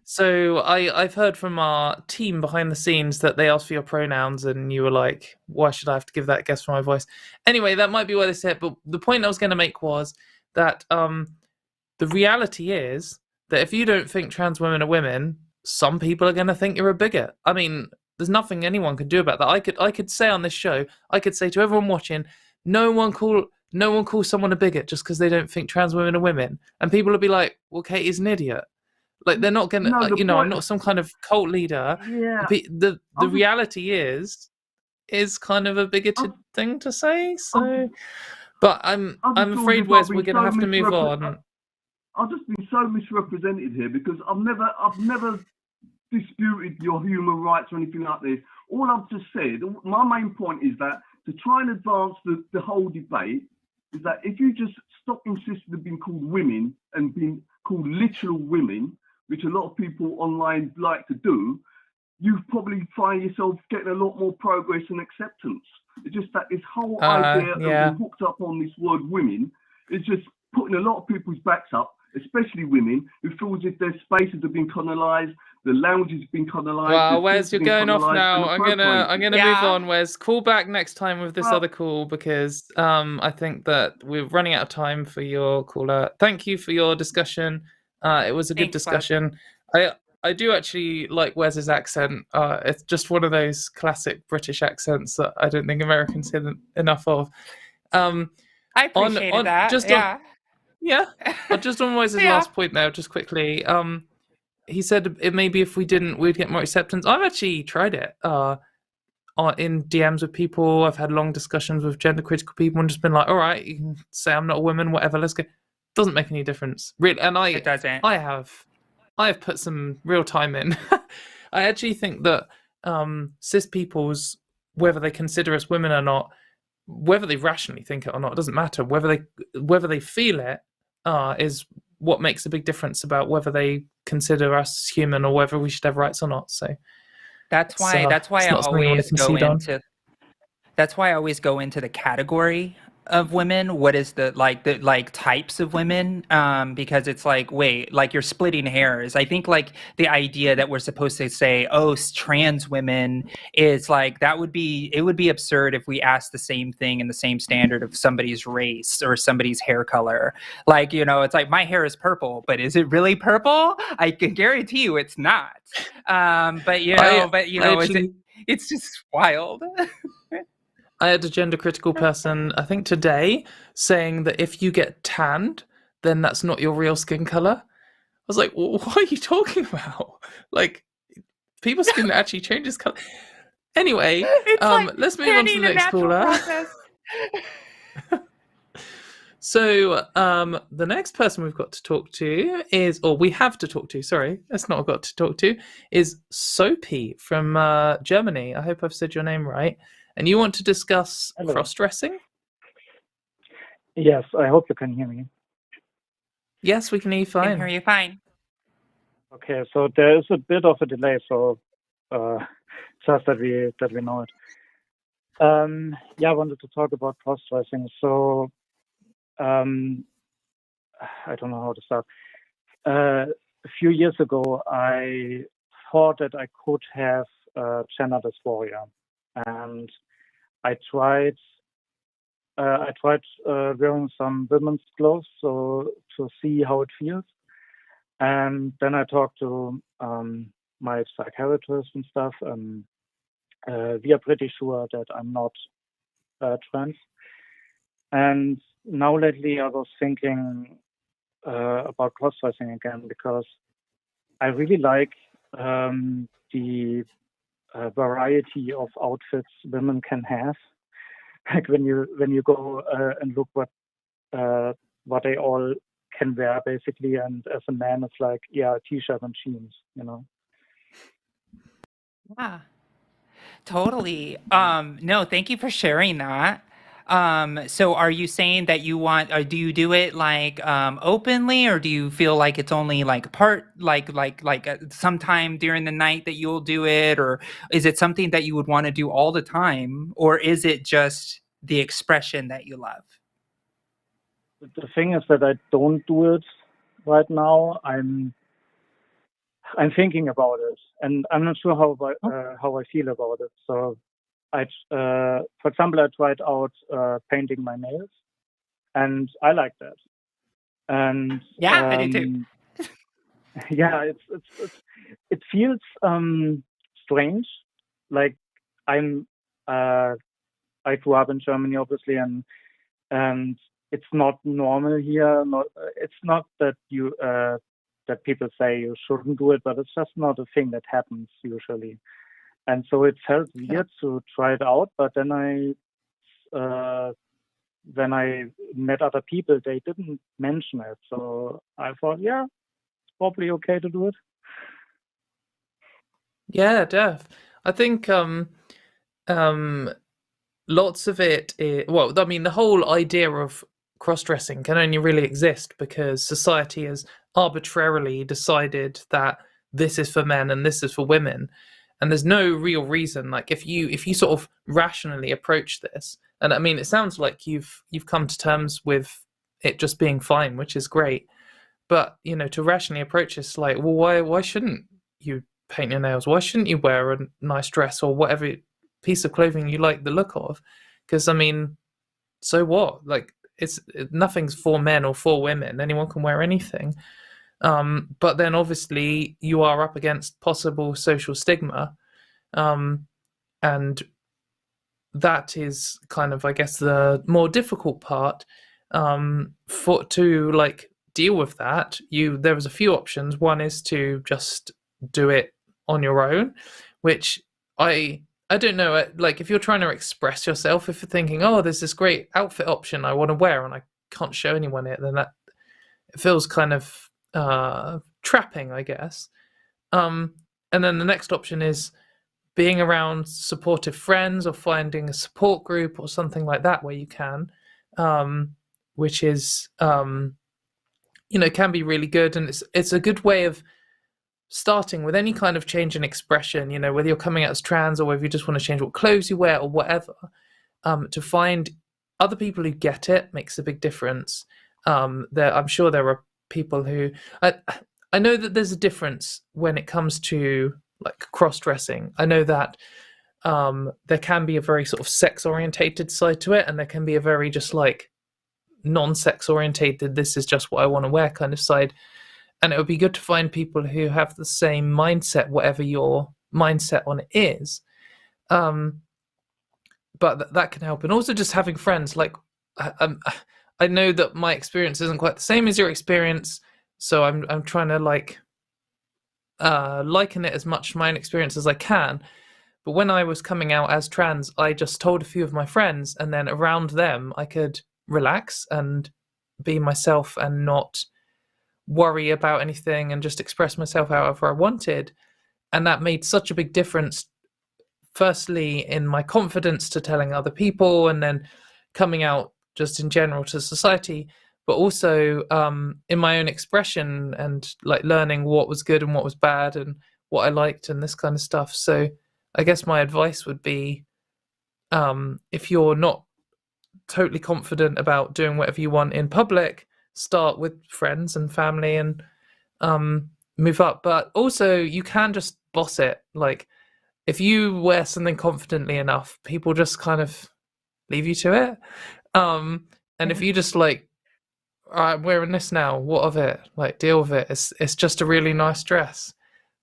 So I've heard from our team behind the scenes that they asked for your pronouns and you were like, why should I have to give that guess for my voice? Anyway, that might be why they said, but the point I was going to make was that the reality is that if you don't think trans women are women, some people are going to think you're a bigot. I mean, there's nothing anyone can do about that. I could say on this show, I could say to everyone watching, no one calls someone a bigot just because they don't think trans women are women. And people will be like, well, Katie's an idiot. Like, they're not going to, I'm not some kind of cult leader. Yeah. The reality is kind of a bigoted thing to say. So, but I'm afraid, Wes, we're going to have to move on. I've just been so misrepresented here because I've never disputed your human rights or anything like this. All I've just said, my main point is that to try and advance the whole debate is that if you just stop insisting on being called women and being called literal women, which a lot of people online like to do, you probably find yourself getting a lot more progress and acceptance. It's just that this whole idea of being hooked up on this word women is just putting a lot of people's backs up, especially women, who feel as if their spaces have been colonized, the lounges have been colonized. Wow, Wes, you're going off now. I'm gonna move on, Wes. Call back next time with this other call because I think that we're running out of time for your caller. Thank you for your discussion. It was a good discussion. I do actually like Wes's accent. It's just one of those classic British accents that I don't think Americans hear enough of. I appreciated that. Just on Wes's last point now, just quickly. He said it maybe if we didn't, we'd get more acceptance. I've actually tried it in DMs with people. I've had long discussions with gender critical people and just been like, all right, you can say I'm not a woman, whatever, let's go. Doesn't make any difference. Really, and it doesn't. I have put some real time in. I actually think that cis peoples, whether they consider us women or not, whether they rationally think it or not, it doesn't matter. Whether they feel it is what makes a big difference about whether they consider us human or whether we should have rights or not. So that's why I always go into the category of women. What is the types of women? Because it's like, wait, like you're splitting hairs. I think like the idea that we're supposed to say, oh, trans women is like, it would be absurd if we asked the same thing in the same standard of somebody's race or somebody's hair color. Like, it's like my hair is purple, but is it really purple? I can guarantee you it's not. It's just wild. I had a gender critical person, I think today, saying that if you get tanned, then that's not your real skin color. I was like, well, what are you talking about? Like, people's skin actually changes color. Anyway, let's move on to the next caller. So, the next person we've got to talk to is Sophie from Germany. I hope I've said your name right. And you want to discuss cross-dressing? Yes, I hope you can hear me. Yes, we can hear you fine. I can hear you fine. Okay, so there is a bit of a delay, so just that we know it. I wanted to talk about cross-dressing. So I don't know how to start. A few years ago, I thought that I could have gender dysphoria, and I tried wearing some women's clothes to see how it feels, and then I talked to my psychiatrist and stuff. We are pretty sure that I'm not trans, and now lately I was thinking about cross-dressing again because I really like the variety of outfits women can have. Like when you go and look what they all can wear basically, and as a man it's like a t-shirt and jeans, Yeah, totally. No, thank you for sharing that. So are you saying that you want, or do you do it like openly, or do you feel like it's only like sometime during the night that you'll do it, or is it something that you would want to do all the time, or is it just the expression that you love? The thing is that I don't do it right now. I'm thinking about it, and I'm not sure how I feel about it. So for example, I tried out painting my nails, and I like that. And yeah, I do too. Yeah, it feels strange. Like I grew up in Germany, obviously, and it's not normal here. It's not that that people say you shouldn't do it, but it's just not a thing that happens usually. And so it felt weird to try it out. But then when I met other people, they didn't mention it. So I thought, yeah, it's probably okay to do it. Yeah, def. I think lots of it well, I mean, the whole idea of cross-dressing can only really exist because society has arbitrarily decided that this is for men and this is for women, and there's no real reason. Like if you sort of rationally approach this, and I mean, it sounds like you've come to terms with it just being fine, which is great. But to rationally approach this, like, well, why shouldn't you paint your nails? Why shouldn't you wear a nice dress or whatever piece of clothing you like the look of? Because I mean, so what? Like, nothing's for men or for women. Anyone can wear anything. But then obviously you are up against possible social stigma, and that is kind of, I guess, the more difficult part to like deal with that. There was a few options. One is to just do it on your own, which I don't know. Like if you're trying to express yourself, if you're thinking, oh, there's this great outfit option I want to wear and I can't show anyone it, then that it feels kind of trapping, I guess. And then the next option is being around supportive friends or finding a support group or something like that where you can, which is can be really good, and it's a good way of starting with any kind of change in expression, whether you're coming out as trans or whether you just want to change what clothes you wear or whatever. To find other people who get it makes a big difference. I'm sure there are people who I know that there's a difference when it comes to like cross-dressing. I know that there can be a very sort of sex-orientated side to it, and there can be a very just like non-sex orientated, this is just what I want to wear kind of side. And it would be good to find people who have the same mindset, whatever your mindset on it is. But that can help. And also just having friends. Like, I know that my experience isn't quite the same as your experience, so I'm trying to like liken it as much to my own experience as I can. But when I was coming out as trans, I just told a few of my friends, and then around them I could relax and be myself and not worry about anything and just express myself however I wanted. And that made such a big difference, firstly in my confidence to telling other people, and then coming out just in general to society, but also in my own expression and like learning what was good and what was bad and what I liked and this kind of stuff. So I guess my advice would be, if you're not totally confident about doing whatever you want in public, start with friends and family and move up. But also you can just boss it. Like if you wear something confidently enough, people just kind of leave you to it. And if you just like, I'm wearing this now, what of it? Like deal with it. It's just a really nice dress.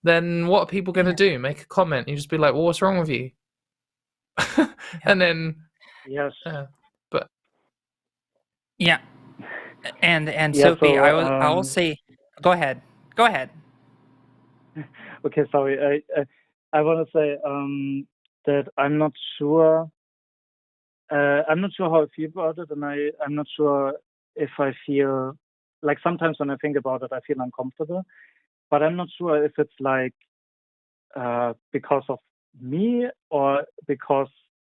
Then what are people going to do? Make a comment. You just be like, well, what's wrong with you? And then yes. But yeah, and Yeah, Sophie, so, I will say, go ahead. Okay, sorry. I want to say that I'm not sure. I'm not sure how I feel about it, and I'm not sure if I feel like sometimes when I think about it, I feel uncomfortable. But I'm not sure if it's like because of me, or because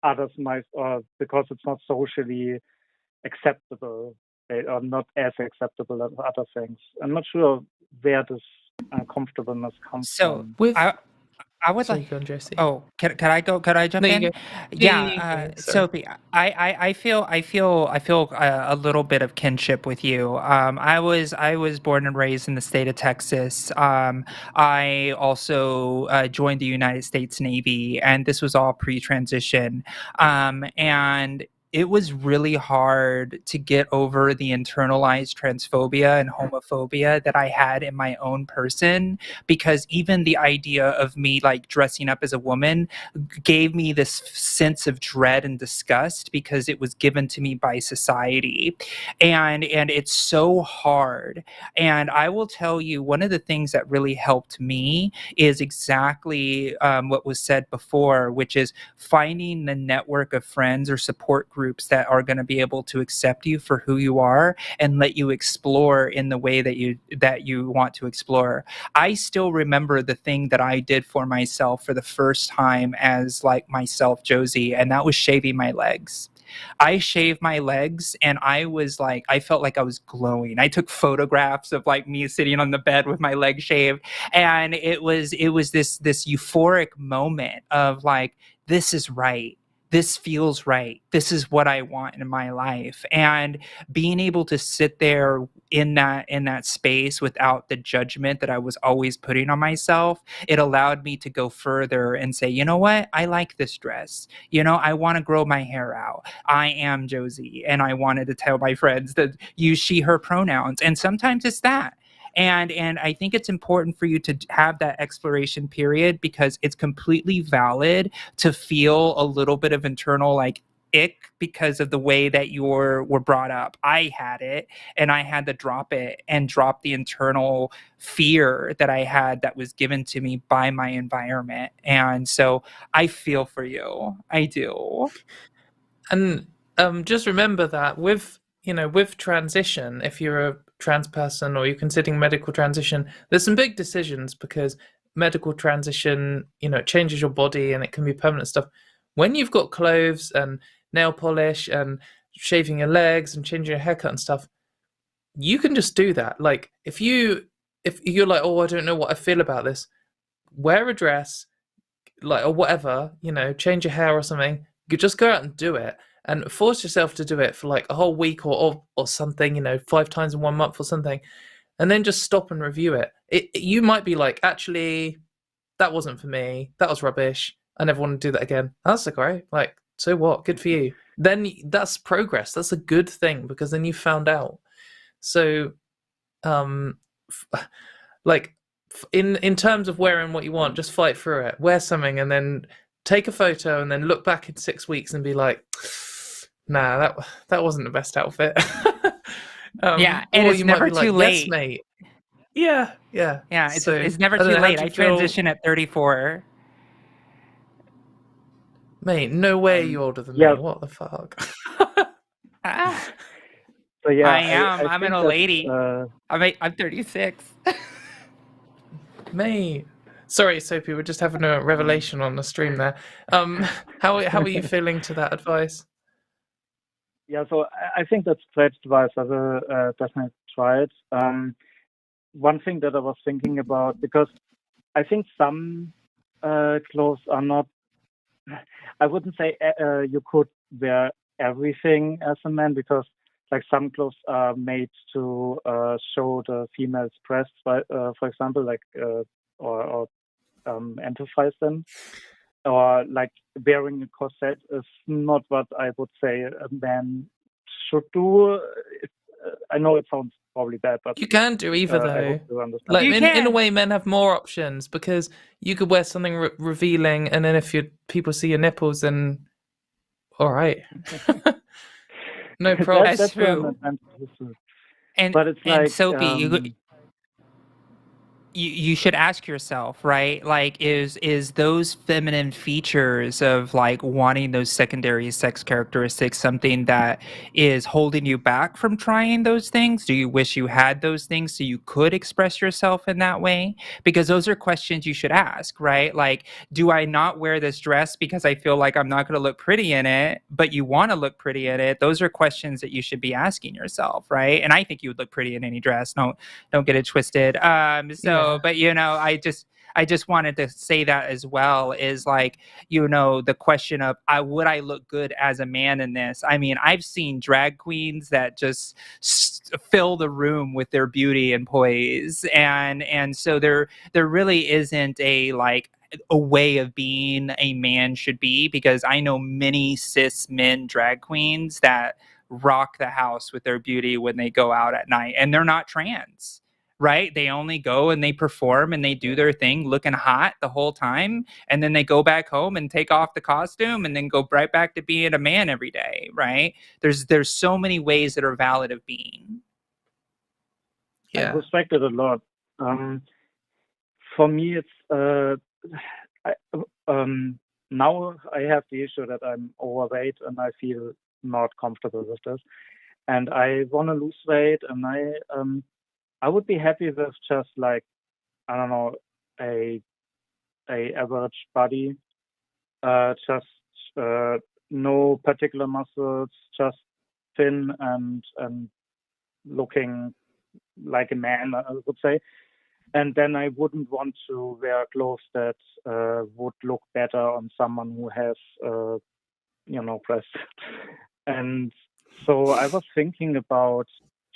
others might, or because it's not socially acceptable, or not as acceptable as other things. I'm not sure where this uncomfortableness comes from. With I would sorry, like. go on, Josie. Oh, can I go? Could I jump No, you in? go. Yeah, Sorry. Sophie, I feel a little bit of kinship with you. I was born and raised in the state of Texas. I also joined the United States Navy, and this was all pre-transition. And it was really hard to get over the internalized transphobia and homophobia that I had in my own person, because even the idea of me like dressing up as a woman gave me this sense of dread and disgust because it was given to me by society. And it's so hard. And I will tell you, one of the things that really helped me is exactly what was said before, which is finding the network of friends or support groups that are going to be able to accept you for who you are and let you explore in the way that you want to explore. I still remember the thing that I did for myself for the first time as like myself, Josie, and that was shaving my legs. I shaved my legs and I felt like I was glowing. I took photographs of like me sitting on the bed with my legs shaved, and it was this euphoric moment of like, this is right. This feels right. This is what I want in my life. And being able to sit there in that space without the judgment that I was always putting on myself, it allowed me to go further and say, you know what? I like this dress. I want to grow my hair out. I am Josie. And I wanted to tell my friends that use she, her pronouns. And sometimes it's that. And I think it's important for you to have that exploration period, because it's completely valid to feel a little bit of internal like ick because of the way that you were brought up. I had it, and I had to drop it and drop the internal fear that I had that was given to me by my environment. And so I feel for you. I do. And just remember that with transition, if you're a trans person or you're considering medical transition, there's some big decisions, because medical transition, it changes your body and it can be permanent stuff. When you've got clothes and nail polish and shaving your legs and changing your haircut and stuff, you can just do that. Like if you're like, oh, I don't know what I feel about this, wear a dress, like, or whatever, change your hair or something. You just go out and do it, and force yourself to do it for like a whole week or something, 5 times in 1 month or something, and then just stop and review it. You might be like, actually, that wasn't for me. That was rubbish. I never want to do that again. That's great. Like, so what? Good for you. Then that's progress. That's a good thing, because then you found out. So, like, in terms of wearing what you want, just fight through it. Wear something and then take a photo and then look back in 6 weeks and be like, nah, that wasn't the best outfit. Yeah, and it's never too late. Yes, mate. Yeah. It's never too late. I transitioned at 34. Mate, no way you're older than me. What the fuck? So yeah, I am. I'm an old lady. I'm 36. Mate. Sorry, Sophie, we're just having a revelation on the stream there. How are you feeling to that advice? Yeah, so I think that's great advice. I will definitely try it. One thing that I was thinking about, because I think some clothes are not, I wouldn't say you could wear everything as a man, because like some clothes are made to show the female's breasts, for example, like or amplifies them. Or like wearing a corset is not what I would say a man should do. I know it sounds probably bad, but you can do either though. Like in a way, men have more options, because you could wear something revealing, and then if people see your nipples, then all right, no problem. That's true. But it's like Sophie, you should ask yourself, right? Like, is those feminine features of like wanting those secondary sex characteristics something that is holding you back from trying those things? Do you wish you had those things so you could express yourself in that way? Because those are questions you should ask, right? Like, do I not wear this dress because I feel like I'm not going to look pretty in it, but you want to look pretty in it? Those are questions that you should be asking yourself, right? And I think you would look pretty in any dress. Don't get it twisted. But I just wanted to say that as well, is like, the question of would I look good as a man in this? I mean, I've seen drag queens that just fill the room with their beauty and poise, and so there really isn't a way of being a man should be, because I know many cis men drag queens that rock the house with their beauty when they go out at night, and they're not trans, right? They only go and they perform and they do their thing looking hot the whole time, and then they go back home and take off the costume and then go right back to being a man every day, right? There's so many ways that are valid of being. I respect it a lot. For me, it's now I have the issue that I'm overweight and I feel not comfortable with this, and I want to lose weight, and I would be happy with just like, I don't know, a average body, just no particular muscles, just thin and looking like a man, I would say. And then I wouldn't want to wear clothes that would look better on someone who has, breasts. And so I was thinking about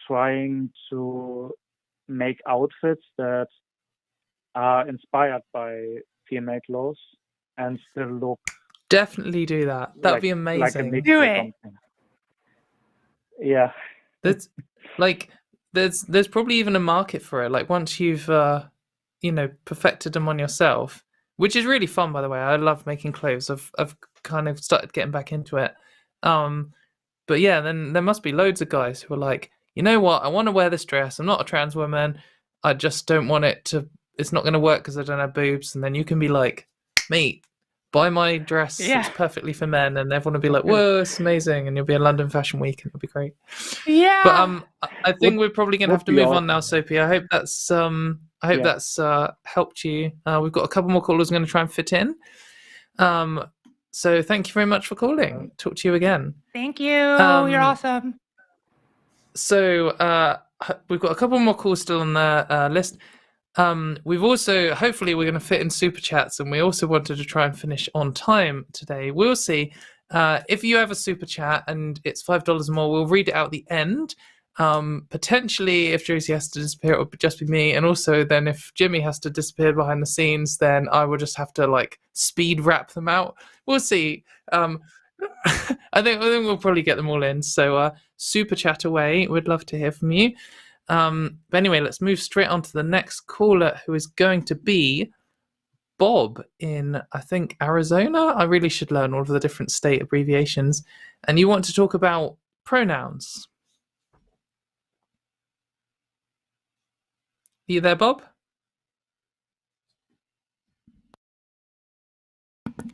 trying to make outfits that are inspired by female clothes and still look. Definitely do that. That'd be amazing. Like do it. Yeah. That's like there's probably even a market for it. Like once you've perfected them on yourself, which is really fun, by the way. I love making clothes. I've kind of started getting back into it. But yeah, then there must be loads of guys who are like, you know what? I want to wear this dress. I'm not a trans woman. I just don't want it to. It's not going to work because I don't have boobs. And then you can be like, mate, buy my dress. Yeah. It's perfectly for men, and everyone will be like, whoa, it's amazing. And you'll be in London Fashion Week, and it'll be great. Yeah. But I think we're probably going to have to move on now, Sophie. I hope that's that's helped you. We've got a couple more callers I'm going to try and fit in. So thank you very much for calling. Talk to you again. Thank you. You're awesome. So we've got a couple more calls still on the list. We've also, hopefully we're going to fit in super chats, and we also wanted to try and finish on time today. We'll see. If you have a super chat and it's $5 more, we'll read it out at the end. Potentially if Josie has to disappear, it will just be me, and also then if Jimmy has to disappear behind the scenes, then I will just have to speed wrap them out. We'll see. I think we'll probably get them all in. So super chat away. We'd love to hear from you. But anyway, let's move straight on to the next caller, who is going to be Bob in, I think, Arizona. I really should learn all of the different state abbreviations. And you want to talk about pronouns. Are you there, Bob?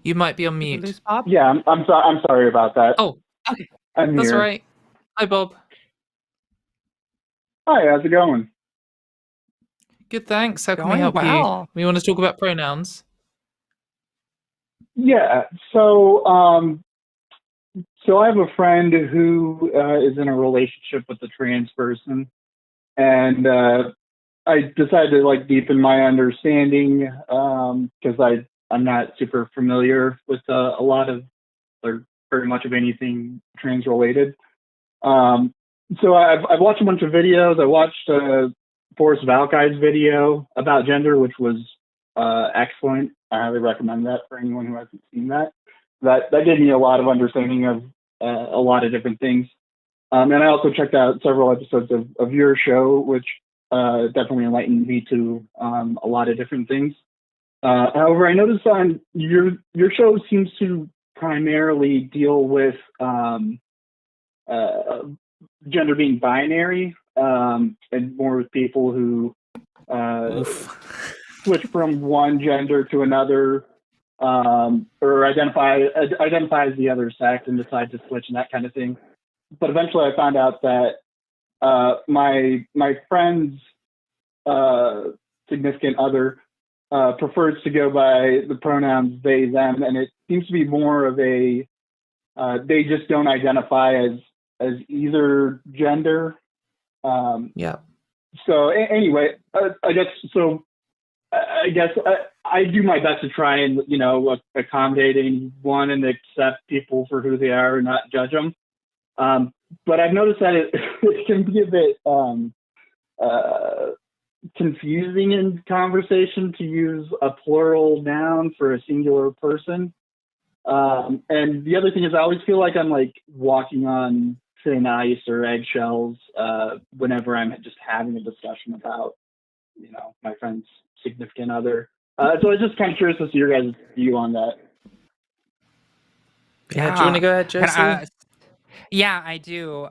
You might be on mute. Yeah, I'm sorry about that. Oh, okay. That's all right. Hi, Bob. Hi, how's it going? Good, thanks. How can we help you? We want to talk about pronouns. Yeah, so I have a friend who is in a relationship with a trans person, and I decided to deepen my understanding because I'm not super familiar with a lot of, or very much of anything trans related. So I've watched a bunch of videos. I watched Forrest Valkai's video about gender, which was excellent. I highly recommend that for anyone who hasn't seen that. That gave me a lot of understanding of a lot of different things. And I also checked out several episodes of your show, which definitely enlightened me to a lot of different things. However, I noticed on your show seems to primarily deal with gender being binary, and more with people who switch from one gender to another, or identify as the other sex and decide to switch and that kind of thing. But eventually I found out that my friend's significant other prefers to go by the pronouns they, them, and it seems to be more of a they just don't identify as either gender. So anyway, I guess I do my best to try and, accommodate anyone and accept people for who they are and not judge them. But I've noticed that it can be a bit confusing in conversation to use a plural noun for a singular person. And the other thing is I always feel like I'm like walking on thin ice or eggshells whenever I'm just having a discussion about, my friend's significant other. So I was just kind of curious as to your guys' view on that. Yeah, do you want to go ahead, Josie? Yeah, I do.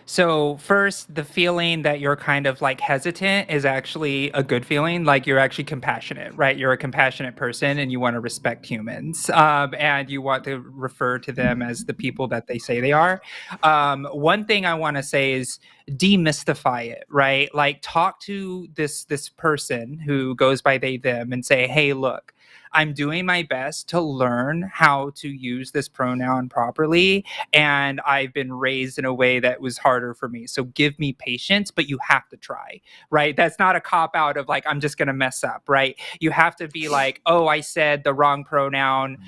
So first, the feeling that you're kind of like hesitant is actually a good feeling. Like you're actually compassionate, right? You're a compassionate person and you want to respect humans, and you want to refer to them as the people that they say they are. One thing I want to say is demystify it, right? Like talk to this person who goes by they, them and say, hey, look, I'm doing my best to learn how to use this pronoun properly, and I've been raised in a way that was harder for me. So give me patience, but you have to try, right? That's not a cop out of like, I'm just going to mess up, right? You have to be like, oh, I said the wrong pronoun.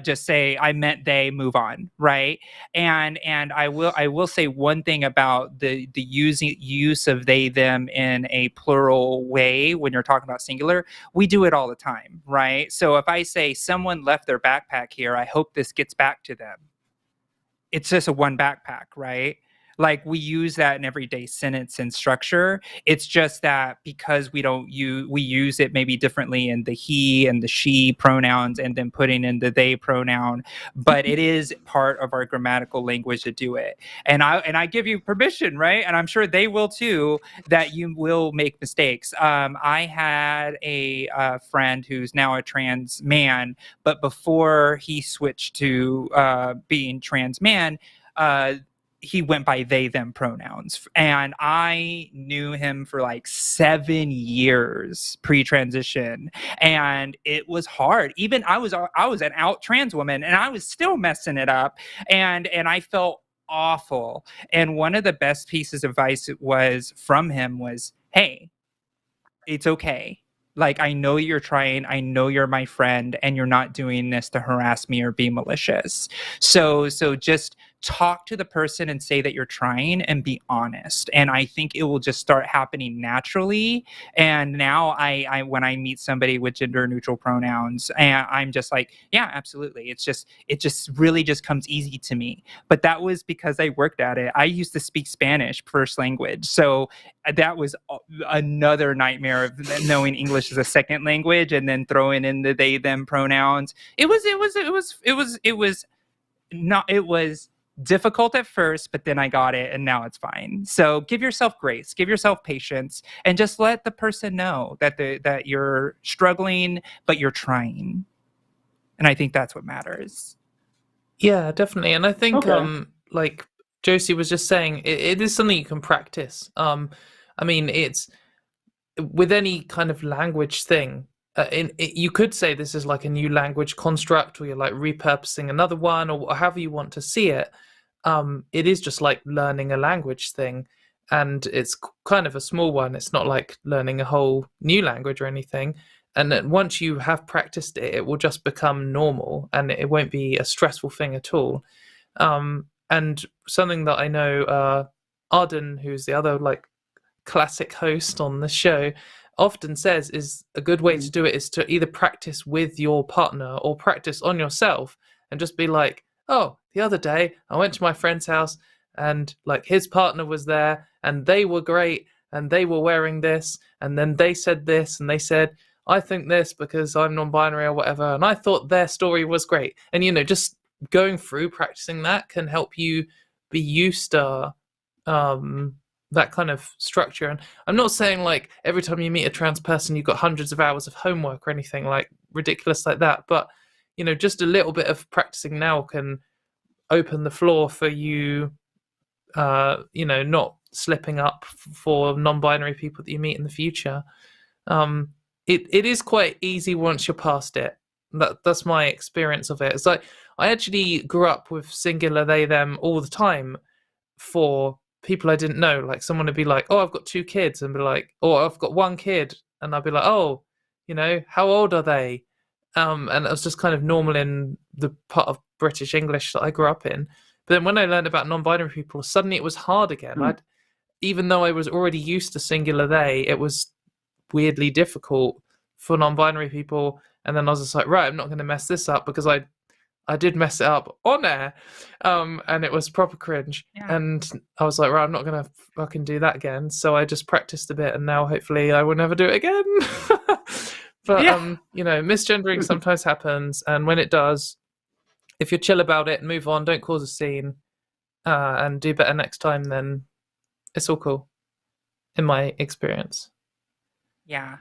Just say I meant they, move on, right? And I will say one thing about the use of they, them in a plural way when you're talking about singular. We do it all the time, right? So if I say someone left their backpack here, I hope this gets back to them. It's just a one backpack, right? Like we use that in everyday sentence and structure. It's just that because we use it maybe differently in the he and the she pronouns and then putting in the they pronoun, but it is part of our grammatical language to do it. And I give you permission, right? And I'm sure they will too, that you will make mistakes. I had a friend who's now a trans man, but before he switched to being trans man, he went by they, them pronouns. And I knew him for like 7 years pre-transition. And it was hard. Even I was an out trans woman and I was still messing it up. And I felt awful. And one of the best pieces of advice from him was, hey, it's okay. Like, I know you're trying. I know you're my friend and you're not doing this to harass me or be malicious. So just talk to the person and say that you're trying and be honest. And I think it will just start happening naturally. And now I when I meet somebody with gender neutral pronouns, and I'm just like, yeah, absolutely. It just really just comes easy to me. But that was because I worked at it. I used to speak Spanish first language. So that was another nightmare of knowing English as a second language and then throwing in the they, them pronouns. It was difficult at first, but then I got it and now it's fine. So give yourself grace, give yourself patience, and just let the person know that you're struggling, but you're trying. And I think that's what matters. Yeah, definitely. And I think like Josie was just saying, it is something you can practice. I mean, it's with any kind of language thing. You could say this is like a new language construct, or you're like repurposing another one, or however you want to see it. It is just like learning a language thing, and it's kind of a small one. It's not like learning a whole new language or anything. And then once you have practiced it, it will just become normal, and it won't be a stressful thing at all. And something that I know Arden, who's the other like classic host on the show, often says is a good way to do it is to either practice with your partner or practice on yourself and just be like, oh, the other day I went to my friend's house and like his partner was there and they were great and they were wearing this and then they said this and they said, I think this because I'm non-binary or whatever, and I thought their story was great. And just going through practicing that can help you be used to that kind of structure. And I'm not saying like every time you meet a trans person you've got hundreds of hours of homework or anything like ridiculous like that, but you know, just a little bit of practicing now can open the floor for you, you know, not slipping up for non-binary people that you meet in the future. It is quite easy once you're past it. That's my experience of it. It's like I actually grew up with singular they them all the time for people I didn't know. Like someone would be like, oh, I've got 2 kids, and be like, or I've got 1 kid, and I'd be like, oh, you know, how old are they? And it was just kind of normal in the part of British English that I grew up in. But then when I learned about non-binary people, suddenly it was hard again. Even though I was already used to singular they, it was weirdly difficult for non-binary people. And then I was just like, right, I'm not going to mess this up, because I did mess it up on air, and it was proper cringe. Yeah. And I was like, right, I'm not going to fucking do that again. So I just practiced a bit, and now hopefully I will never do it again. But, you know, misgendering sometimes happens. And when it does, if you're chill about it and move on, don't cause a scene, and do better next time, then it's all cool, in my experience. Yeah.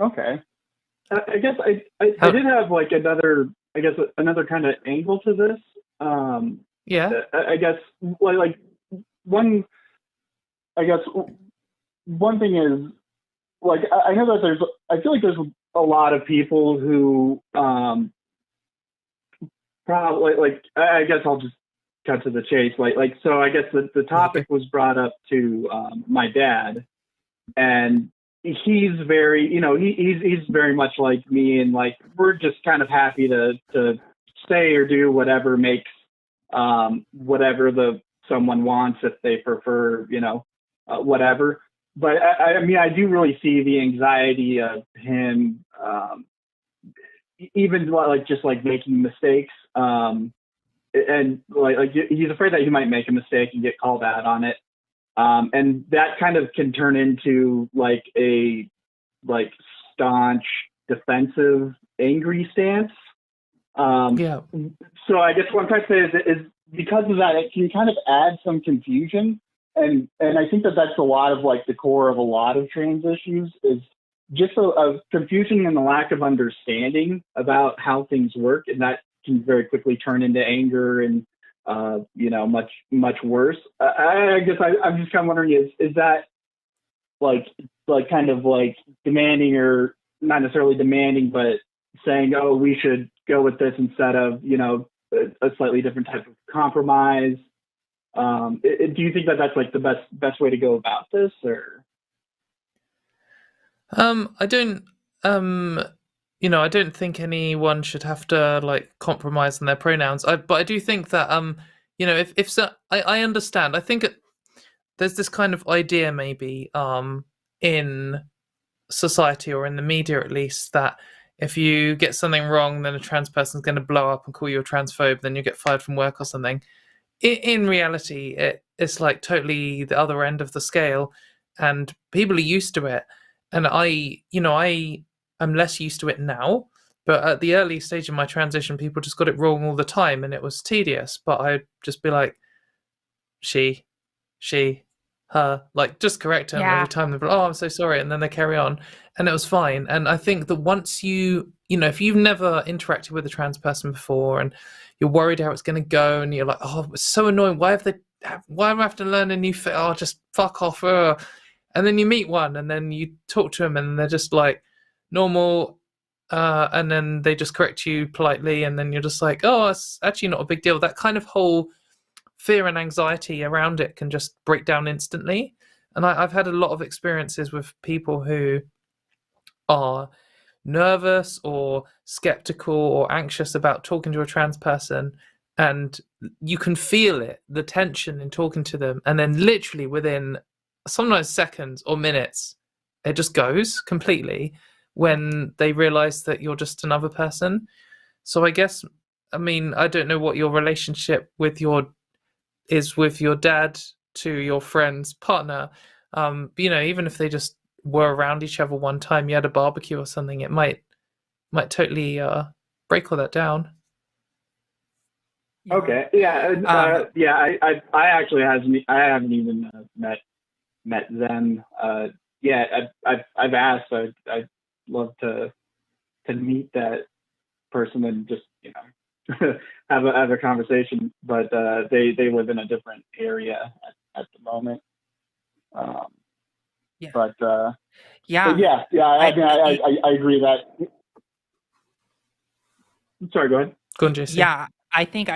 Okay. I guess I did have like another kind of angle to this. I guess like one thing is, like, I know that I feel like there's a lot of people who probably, like, I guess I'll just cut to the chase. Like so I guess the topic was brought up to my dad, and he's very, you know, he's very much like me, and like we're just kind of happy to say or do whatever makes whatever someone wants, if they prefer, you know, whatever. But I mean, I do really see the anxiety of him, even like just like making mistakes, and like he's afraid that he might make a mistake and get called out on it. And that kind of can turn into like a staunch, defensive, angry stance. So I guess what I'm trying to say is because of that, it can kind of add some confusion. And I think that's a lot of like the core of a lot of trans issues, is just a confusion and a lack of understanding about how things work. And that can very quickly turn into anger and, you know, much, much worse. I guess I'm just kind of wondering, is that like kind of like demanding, or not necessarily demanding, but saying, oh, we should go with this instead of, you know, a slightly different type of compromise? Do you think that that's like the best way to go about this, or? I don't, you know, I don't think anyone should have to like compromise on their pronouns. But I do think that, you know, if so, I understand. I think there's this kind of idea maybe, in society, or in the media at least, that if you get something wrong, then a trans person's going to blow up and call you a transphobe, then you get fired from work or something. In reality, it's like totally the other end of the scale, and people are used to it. And I'm less used to it now, but at the early stage of my transition, people just got it wrong all the time, and it was tedious. But I'd just be like, she, her, like just correct them every time. They'd be like, oh, I'm so sorry, and then they carry on, and it was fine. And I think that once you know, if you've never interacted with a trans person before, and you're worried how it's going to go, and you're like, oh, it's so annoying. Why do I have to learn a new fit? Oh, just fuck off. And then you meet one, and then you talk to them, and they're just like normal, and then they just correct you politely, and then you're just like, oh, it's actually not a big deal. That kind of whole fear and anxiety around it can just break down instantly. And I've had a lot of experiences with people who are nervous or skeptical or anxious about talking to a trans person, and you can feel it, the tension in talking to them, and then literally within sometimes seconds or minutes it just goes completely when they realize that you're just another person. So I guess, I mean, I don't know what your relationship with your dad to your friend's partner, but, you know, even if they just were around each other one time, you had a barbecue or something, it might totally break all that down. Okay. Yeah. I actually haven't even met met them. I've asked. I'd love to meet that person and just have a conversation. But they live in a different area at the moment. I agree that. Sorry, go ahead. Go on, Josie. Yeah, I think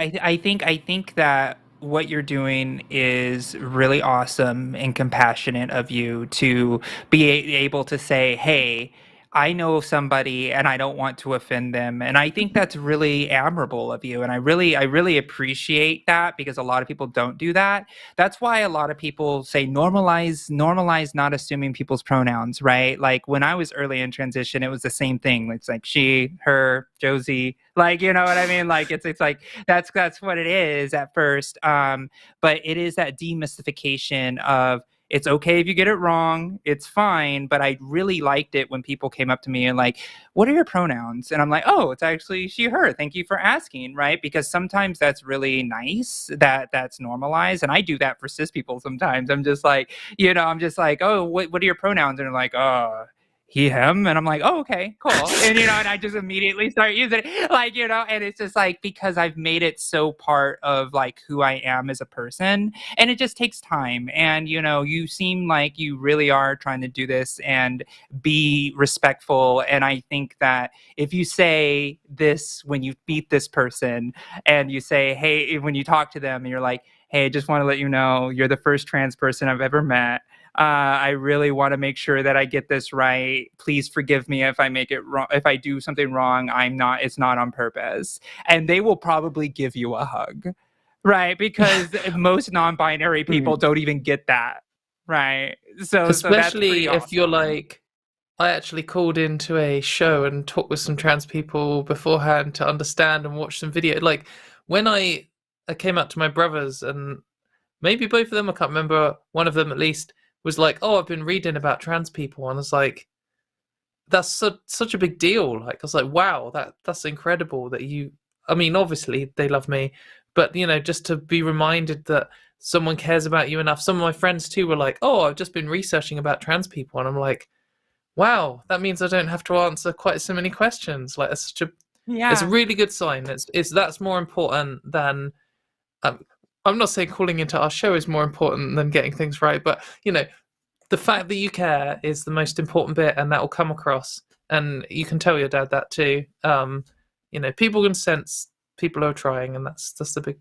that what you're doing is really awesome and compassionate of you to be able to say, hey, I know somebody and I don't want to offend them. And I think that's really admirable of you. And I really appreciate that, because a lot of people don't do that. That's why a lot of people say normalize not assuming people's pronouns, right? Like when I was early in transition, it was the same thing. It's like she, her, Josie, like, you know what I mean? Like it's like that's what it is at first. But it is that demystification of, it's okay if you get it wrong, it's fine. But I really liked it when people came up to me and like, what are your pronouns? And I'm like, oh, it's actually she, her. Thank you for asking, right? Because sometimes that's really nice that's normalized. And I do that for cis people sometimes. I'm just like, oh, what are your pronouns? And they're like, oh, he, him. And I'm like, oh, okay, cool. And, and I just immediately start using it, like, and it's just like, because I've made it so part of like who I am as a person, and it just takes time. And, you seem like you really are trying to do this and be respectful. And I think that if you say this, when you meet this person and you say, hey, when you talk to them and you're like, hey, I just want to let you know, you're the first trans person I've ever met. I really want to make sure that I get this right. Please forgive me if I make it wrong. If I do something wrong, it's not on purpose. And they will probably give you a hug, right? Because most non-binary people don't even get that, right? So especially so if you're like, I actually called into a show and talked with some trans people beforehand to understand and watch some video. Like when I came out to my brothers, and maybe both of them, I can't remember, one of them at least, was like, oh, I've been reading about trans people. And I was like, that's such a big deal. Like, I was like, wow, that's incredible that you, I mean, obviously they love me, but, just to be reminded that someone cares about you enough. Some of my friends too were like, oh, I've just been researching about trans people. And I'm like, wow, that means I don't have to answer quite so many questions. Like, it's it's a really good sign. That's more important than, I'm not saying calling into our show is more important than getting things right, but the fact that you care is the most important bit, and that will come across. And you can tell your dad that too. People can sense people are trying, and that's the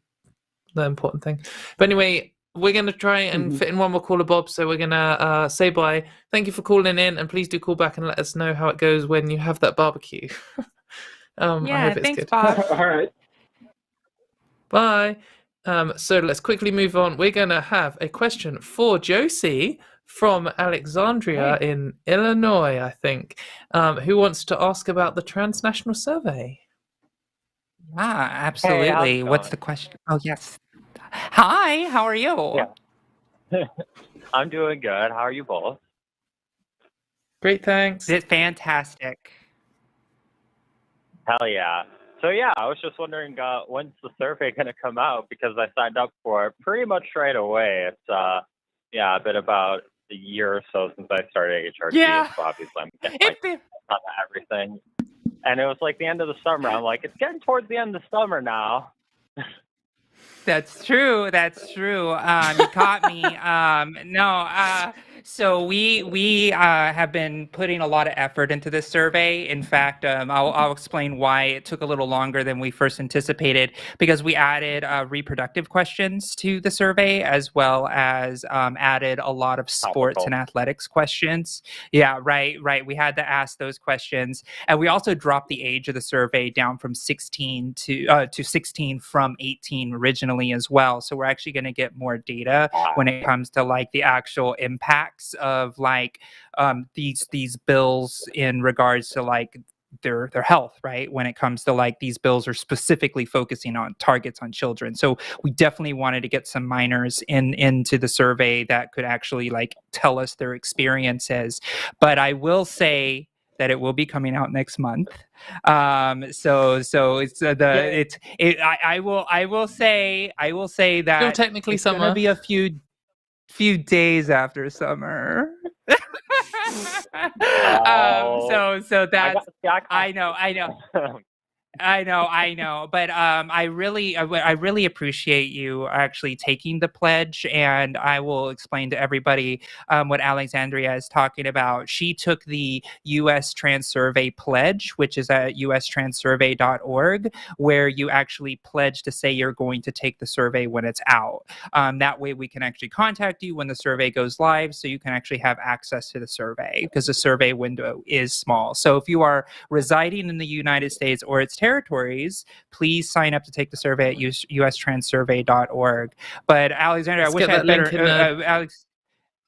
important thing. But anyway, we're gonna try and fit in one more caller, Bob. So we're gonna say bye. Thank you for calling in, and please do call back and let us know how it goes when you have that barbecue. I hope it's thanks, good. Bob. All right. Bye. So let's quickly move on. We're going to have a question for Josie from Alexandria in Illinois, I think, who wants to ask about the transnational survey. Yeah, absolutely. Hey, what's the question? Oh, yes. Hi, how are you? Yeah. I'm doing good. How are you both? Great, thanks. It's fantastic. Hell yeah. So yeah, I was just wondering when's the survey going to come out, because I signed up for it pretty much right away. It's been about a year or so since I started HRT. Yeah. So obviously I'm getting on everything. And it was like the end of the summer. I'm like, it's getting towards the end of the summer now. That's true. You caught me. So we have been putting a lot of effort into this survey. In fact, I'll explain why it took a little longer than we first anticipated, because we added reproductive questions to the survey, as well as added a lot of sports and athletics questions. Yeah, right. We had to ask those questions, and we also dropped the age of the survey down from 16 to 16 from 18 originally as well. So we're actually going to get more data when it comes to like the actual impacts of like these bills in regards to like their health, right? When it comes to like these bills are specifically focusing on targets on children. So we definitely wanted to get some minors into the survey that could actually like tell us their experiences. But I will say that it will be coming out next month. So it's I will say that Still technically it's summer. gonna be a few. few days after summer. So that's I know. I know, but I really appreciate you actually taking the pledge, and I will explain to everybody what Alexandria is talking about. She took the U.S. Trans Survey pledge, which is at ustranssurvey.org, where you actually pledge to say you're going to take the survey when it's out. That way we can actually contact you when the survey goes live, so you can actually have access to the survey, because the survey window is small. So if you are residing in the United States or its territories, please sign up to take the survey at ustranssurvey.org. But Alexandria, I wish I had better.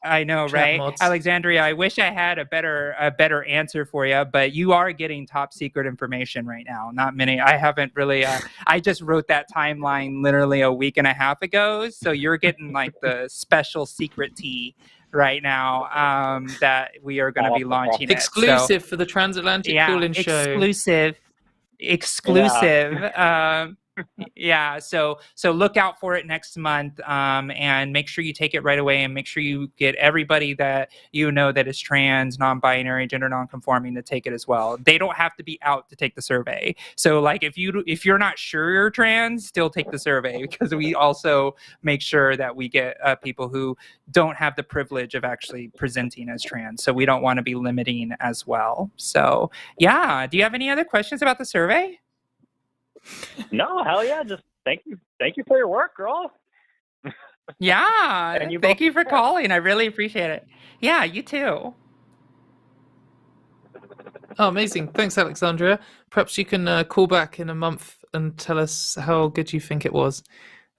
I know, right? Mods. Alexandria, I wish I had a better answer for you, but you are getting top secret information right now. Not many. I haven't really. I just wrote that timeline literally a week and a half ago, so you're getting like the special secret tea right now that we are going to be launching exclusive for the Transatlantic Call-In Show. Exclusive. So look out for it next month, and make sure you take it right away, and make sure you get everybody that you know that is trans, non-binary, gender non-conforming to take it as well. They don't have to be out to take the survey. So like if you're not sure you're trans, still take the survey, because we also make sure that we get people who don't have the privilege of actually presenting as trans. So we don't want to be limiting as well. So yeah, do you have any other questions about the survey? No, hell yeah! Just thank you for your work, girl. Yeah, thank you for calling. I really appreciate it. Yeah, you too. Oh, amazing! Thanks, Alexandria. Perhaps you can call back in a month and tell us how good you think it was.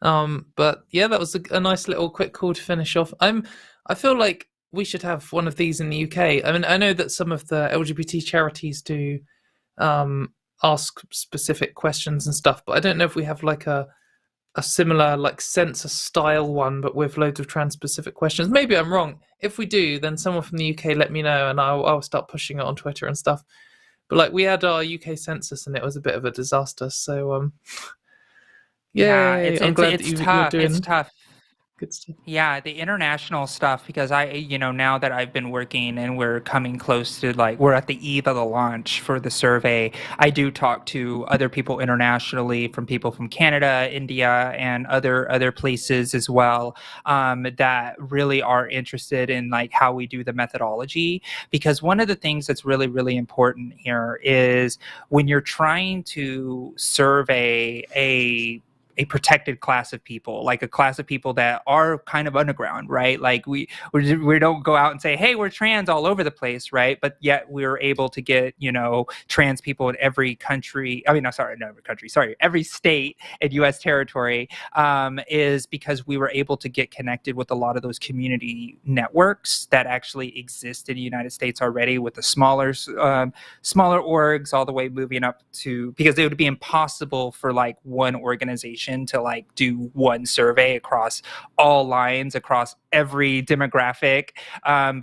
But yeah, that was a nice little quick call to finish off. I feel like we should have one of these in the UK. I mean, I know that some of the LGBT charities do ask specific questions and stuff, but I don't know if we have like a similar like census style one, but with loads of trans-specific questions. Maybe I'm wrong. If we do, then someone from the UK let me know, and I'll start pushing it on Twitter and stuff. But like we had our UK census, and it was a bit of a disaster. So I'm glad that you're doing. It's tough. Good stuff. Yeah, the international stuff, because now that I've been working and we're coming close to we're at the eve of the launch for the survey, I do talk to other people internationally, from people from Canada, India, and other places as well, that really are interested in like how we do the methodology. Because one of the things that's really, really important here is when you're trying to survey a protected class of people, like a class of people that are kind of underground, right? Like we don't go out and say, hey, we're trans all over the place, right? But yet we're able to get, trans people in every country. Every state and U.S. territory, is because we were able to get connected with a lot of those community networks that actually exist in the United States already, with the smaller orgs all the way moving up to, because it would be impossible for like one organization to like do one survey across all lines, across every demographic.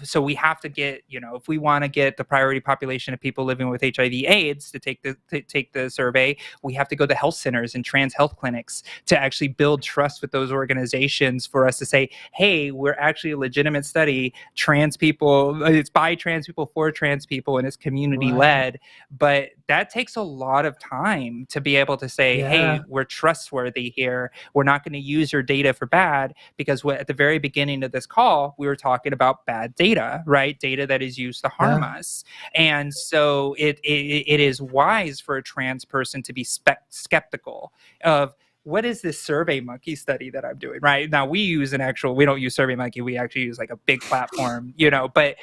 So we have to get, if we want to get the priority population of people living with HIV/AIDS to take the survey, we have to go to health centers and trans health clinics to actually build trust with those organizations for us to say, hey, we're actually a legitimate study. Trans people, it's by trans people for trans people, and it's community led. Right. But that takes a lot of time to be able to say, hey, we're trustworthy here. We're not going to use your data for bad, because at the very beginning of this call, we were talking about bad data, right? Data that is used to harm us. And so it is wise for a trans person to be skeptical of, what is this SurveyMonkey study that I'm doing? Right now, we don't use SurveyMonkey. We actually use like a big platform, but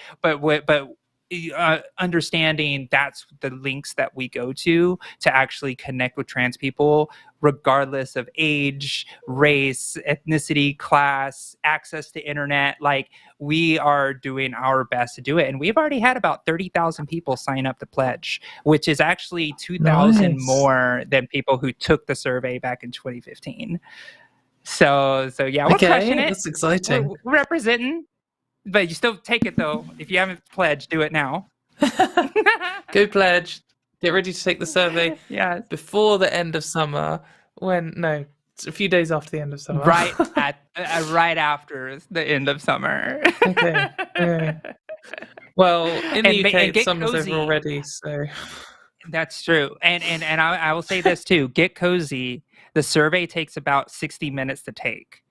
understanding that's the links that we go to actually connect with trans people, regardless of age, race, ethnicity, class, access to internet. Like, we are doing our best to do it. And we've already had about 30,000 people sign up to pledge, which is actually 2,000 more than people who took the survey back in 2015. So yeah, we're crushing it. That's exciting. We're representing. But you still take it, though. If you haven't pledged, do it now. Go pledge. Get ready to take the survey before the end of summer. a few days after the end of summer. Right after the end of summer. Okay. Yeah. Well, in the UK, get summer's cozy. over already, so that's true. And I will say this too: get cozy. The survey takes about 60 minutes to take.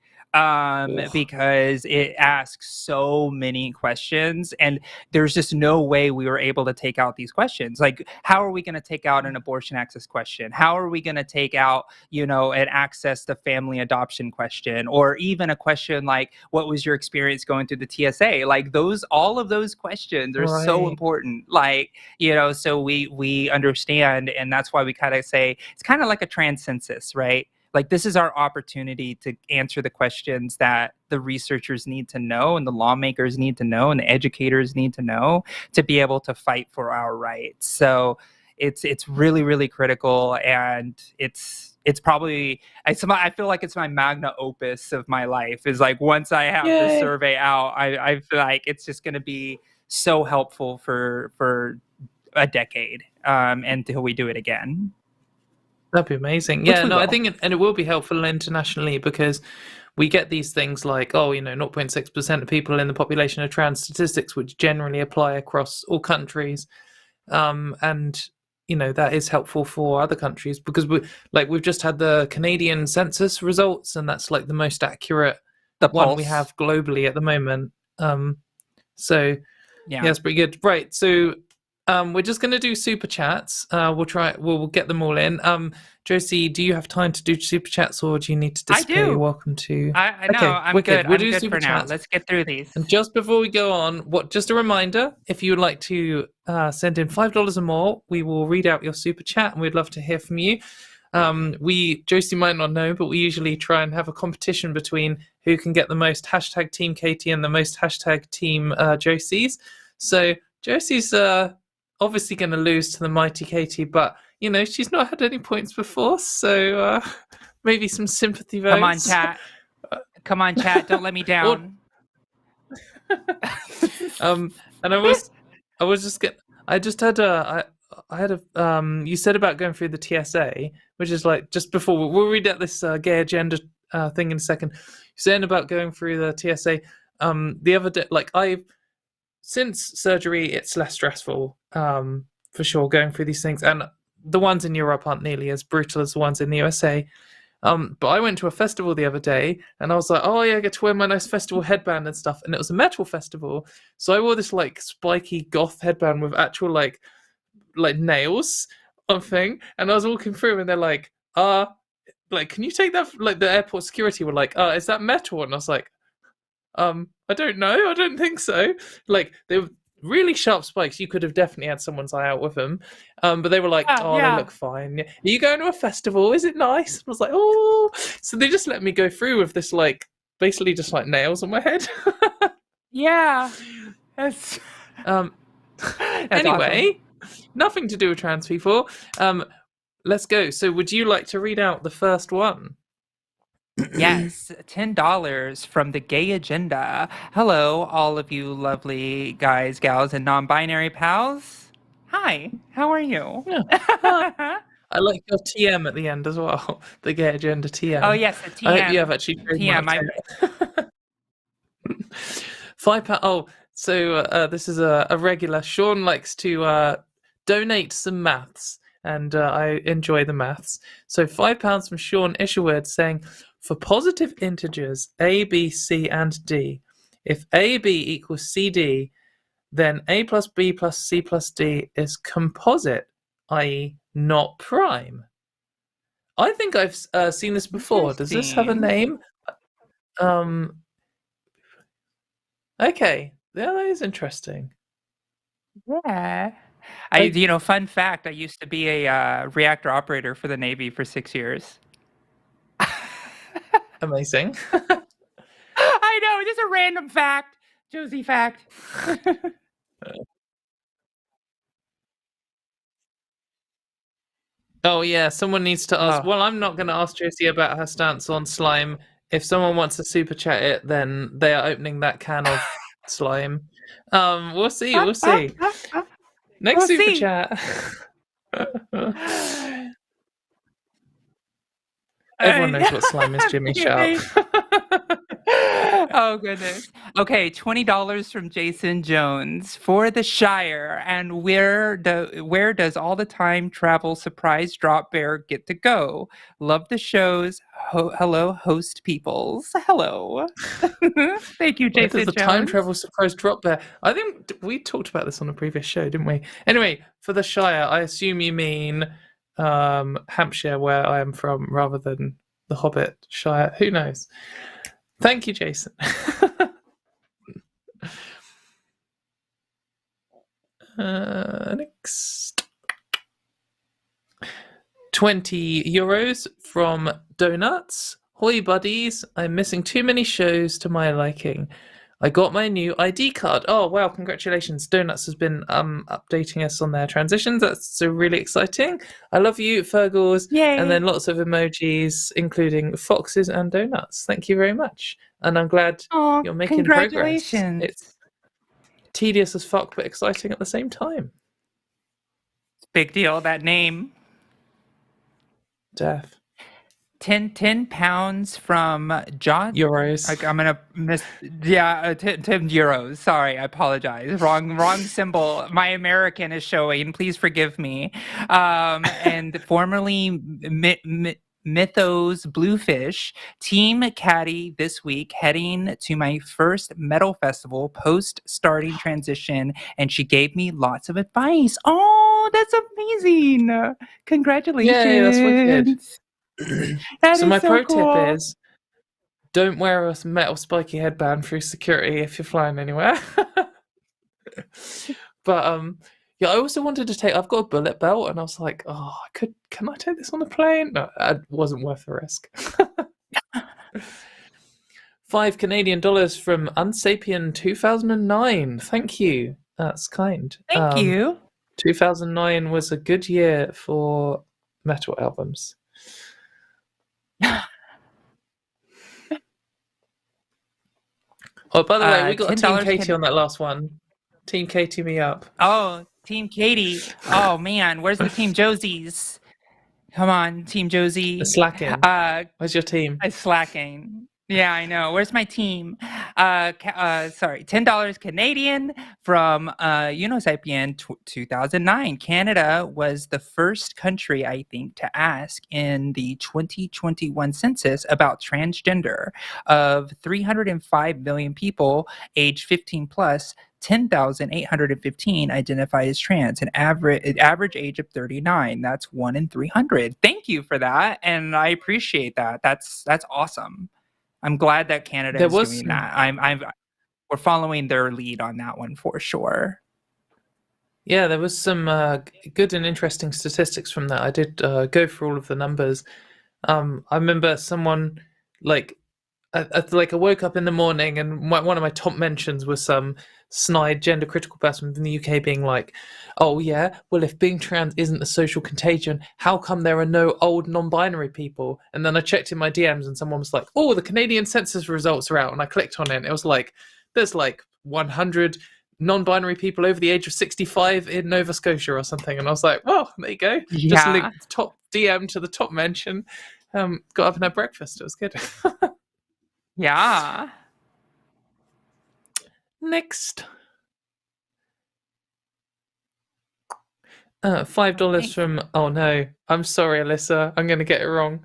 Because it asks so many questions, and there's just no way we were able to take out these questions. Like, how are we going to take out an abortion access question? How are we going to take out, an access to family adoption question, or even a question like, what was your experience going through the TSA? Like all of those questions are so important. Like, so we understand, and that's why we kind of say it's kind of like a trans census, right? Like, this is our opportunity to answer the questions that the researchers need to know, and the lawmakers need to know, and the educators need to know to be able to fight for our rights. So it's really, really critical, and it's probably, I feel like it's my magna opus of my life. Is like, once I have this survey out, I feel like it's just going to be so helpful for a decade, until we do it again. That'd be amazing. Yeah, no, I think, and it will be helpful internationally, because we get these things like, 0.6% of people in the population are trans statistics, which generally apply across all countries. And, that is helpful for other countries, because we've just had the Canadian census results, and that's like the most accurate one we have globally at the moment. So yeah, it's pretty good. Right. So we're just going to do super chats. We'll get them all in. Josie, do you have time to do super chats, or do you need to display? I do. You're welcome to. I know. I'm good. We'll do super chats. Now. Let's get through these. And just before we go on, just a reminder: if you would like to send in $5 or more, we will read out your super chat, and we'd love to hear from you. Josie might not know, but we usually try and have a competition between who can get the most hashtag Team Katy and the most hashtag Team Josies. So Josie's obviously going to lose to the mighty Katy, but she's not had any points before, so maybe some sympathy votes. Come on, chat! Don't let me down. And you said about going through the TSA, which is like, just before we'll read out this gay agenda thing in a second. You're saying about going through the TSA. The other day, since surgery, it's less stressful, for sure, going through these things. And the ones in Europe aren't nearly as brutal as the ones in the USA. But I went to a festival the other day, and I was like, oh yeah, I get to wear my nice festival headband and stuff. And it was a metal festival. So I wore this like spiky goth headband with actual like nails on thing. And I was walking through, and they're like, can you take that? Like, the airport security were like, is that metal? And I was like, I don't know. I don't think so. Like, they were really sharp spikes. You could have definitely had someone's eye out with them. But they were like, they look fine. Are you going to a festival? Is it nice? I was like, oh. So they just let me go through with this, like, basically just like nails on my head. Yeah. That's anyway, awesome. Nothing to do with trans people. Let's go. So would you like to read out the first one? Yes, $10 from the Gay Agenda. Hello, all of you lovely guys, gals, and non-binary pals. Hi, how are you? Yeah. I like your TM at the end as well. The Gay Agenda TM. Oh yes, the TM. I hope you have actually TM. £5. Oh, so this is a regular. Sean likes to donate some maths, and I enjoy the maths. So £5 from Sean Isherwood, saying, for positive integers A, B, C, and D, if AB equals CD, then A plus B plus C plus D is composite, i.e. not prime. I think I've seen this before. Does this have a name? Okay. Yeah, that is interesting. Yeah. Fun fact, I used to be a reactor operator for the Navy for 6 years. Amazing. I know, just a random fact. Josie fact. Oh yeah, someone needs to ask. Well, I'm not going to ask Josie about her stance on slime. If someone wants to super chat it, then they are opening that can of slime. We'll see. Next super chat. Everyone knows what slime is, Jimmy. Shut up. Oh goodness. Okay, $20 from Jason Jones for the Shire. And where does all the time travel surprise drop bear get to go? Love the shows. Hello, host peoples. Hello. Thank you, Jason Does the Jones. time travel surprise drop bear? I think we talked about this on a previous show, didn't we? Anyway, for the Shire, I assume you mean Hampshire, where I am from, rather than the Hobbit Shire. Who knows? Thank you, Jason. Next. €20 from Donuts. Hoi buddies, I'm missing too many shows to my liking. I got my new ID card. Oh wow, congratulations. Donuts has been updating us on their transitions. That's so really exciting. I love you, Fergles. Yay. And then lots of emojis, including foxes and donuts. Thank you very much. And I'm glad you're making progress. It's tedious as fuck, but exciting at the same time. Big deal, that name. Death. 10 pounds from John. Euros. I'm gonna miss. Yeah, 10 euros. Sorry, I apologize. Wrong symbol. My American is showing. Please forgive me. And formerly Mythos Bluefish, Team Katy this week, heading to my first metal festival post starting transition, and she gave me lots of advice. Oh, that's amazing! Congratulations. Yeah, that's wicked. So my pro cool. tip is don't wear a metal spiky headband through security if you're flying anywhere. But yeah, I also wanted to take. I've got a bullet belt, and I was like, oh, can I take this on the plane? No, it wasn't worth the risk. $5 Canadian from Unsapien 2009. Thank you. That's kind. Thank you. 2009 was a good year for metal albums. Oh, by the way, we got a Team Katy on that last one. Team Katy me up. Oh, Team Katy. Oh man, where's the Team Josies? Come on, Team Josie. The slacking. Where's your team? Slacking. Yeah, I know. Where's my team? Sorry, $10 Canadian from Unosapien 2009. Canada was the first country, I think, to ask in the 2021 census about transgender. Of 305 million people aged 15 plus, 10,815 identify as trans, an average age of 39. That's 1 in 300. Thank you for that, and I appreciate that. That's awesome. I'm glad that Canada is doing that. We're following their lead on that one for sure. Yeah, there was some good and interesting statistics from that. I did go through all of the numbers. I remember someone I woke up in the morning and one of my top mentions was some snide gender critical person from the UK being like, oh yeah, well if being trans isn't a social contagion, how come there are no old non-binary people? And then I checked in my DMs and someone was like, oh, the Canadian census results are out, and I clicked on it and it was like, there's like 100 non-binary people over the age of 65 in Nova Scotia or something, and I was like, well, there you go. Yeah. Just linked the top DM to the top mention. Got up and had breakfast. It was good. Yeah. Next. $5 from, oh no, I'm sorry, Alyssa, I'm going to get it wrong.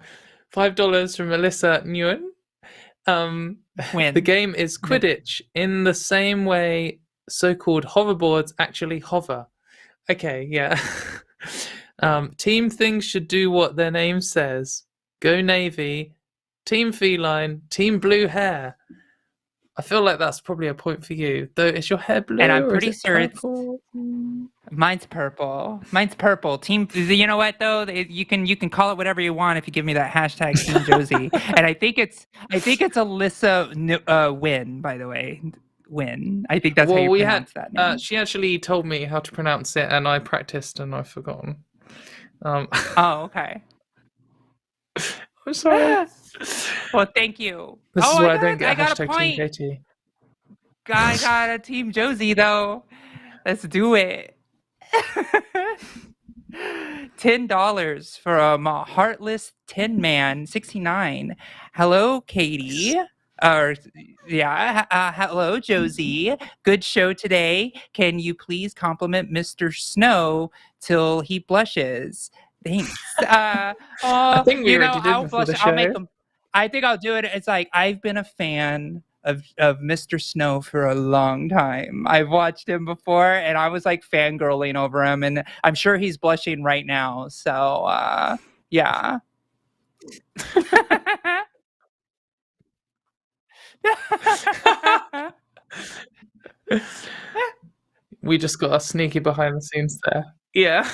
$5 from Alyssa Nguyen. When? The game is Quidditch in the same way so-called hoverboards actually hover. Okay, yeah. Team things should do what their name says. Go Navy. Team feline. Team blue hair. I feel like that's probably a point for you. Though, is your hair blue? And I'm pretty sure purple? Mine's purple. Mine's purple. Team. You know what though? You can call it whatever you want if you give me that hashtag Team Josie. And I think it's Alyssa Win. By the way, Win. I think that's how you pronounce that name. She actually told me how to pronounce it, and I practiced, and I've forgotten. Oh, okay. I'm sorry. Well, thank you. This is why I don't get a hashtag Team Katy. I got a Team Josie though. Let's do it. $10 from Heartless Tin Man 69. Hello, Katy. Hello, Josie. Good show today. Can you please compliment Mr. Snow till he blushes? Thanks. I think we already did I'll before blush. the I'll make show. him. I think I'll do it. It's like I've been a fan of Mr. Snow for a long time. I've watched him before, and I was like fangirling over him, and I'm sure he's blushing right now. So, yeah. We just got a sneaky behind the scenes there. Yeah.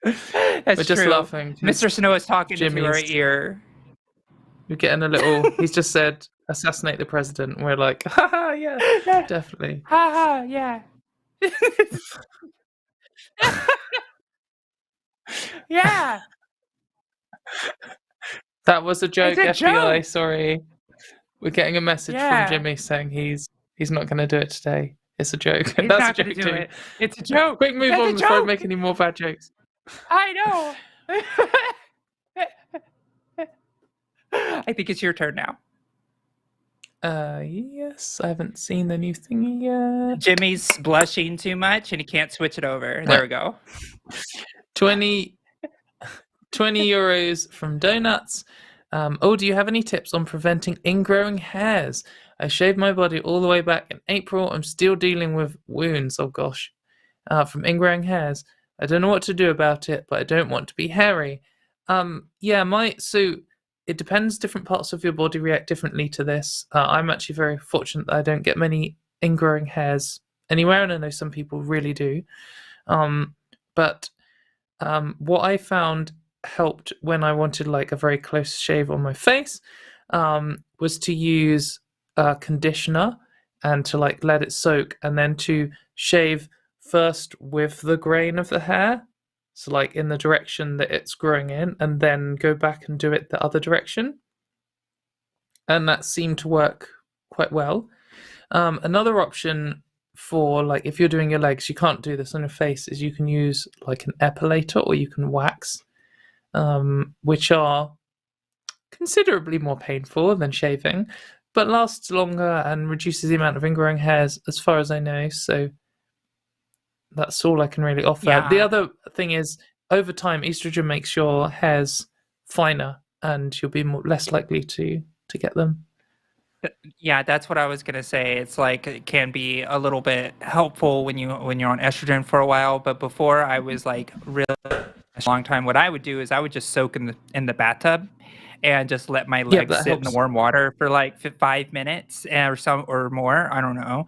That's We're just true. laughing. Mr. Snow is talking into our Jimmy's- ear. We're getting a little. He's just said, "Assassinate the president." And we're like, "Haha, yeah, definitely." Haha, yeah. Yeah. That was a joke, It's a FBI. joke. Sorry. We're getting a message Yeah. from Jimmy saying he's not going to do it today. It's a joke. He's That's not a gonna joke do too. it. It's a joke. Quick, move That's on a before I joke. make any more bad jokes. I know. I think it's your turn now. Yes, I haven't seen the new thingy yet. Jimmy's blushing too much and he can't switch it over. There we go. 20 euros from Donuts. Do you have any tips on preventing ingrowing hairs? I shaved my body all the way back in April. I'm still dealing with wounds, oh gosh, from ingrowing hairs. I don't know what to do about it, but I don't want to be hairy. So it depends. Different parts of your body react differently to this. I'm actually very fortunate that I don't get many ingrowing hairs anywhere, and I know some people really do. But what I found helped when I wanted like a very close shave on my face was to use conditioner and to like let it soak, and then to shave first with the grain of the hair, so like in the direction that it's growing in, and then go back and do it the other direction, and that seemed to work quite well. Another option for like if you're doing your legs, you can't do this on your face, is you can use like an epilator or you can wax, which are considerably more painful than shaving, but lasts longer and reduces the amount of ingrowing hairs, as far as I know. So that's all I can really offer. Yeah. The other thing is, over time, estrogen makes your hairs finer, and you'll be less likely to get them. Yeah, that's what I was gonna say. It's like it can be a little bit helpful when you're on estrogen for a while. But before I was like really a long time, what I would do is I would just soak in the bathtub and just let my legs sit in the warm water for like 5 minutes or more. I don't know,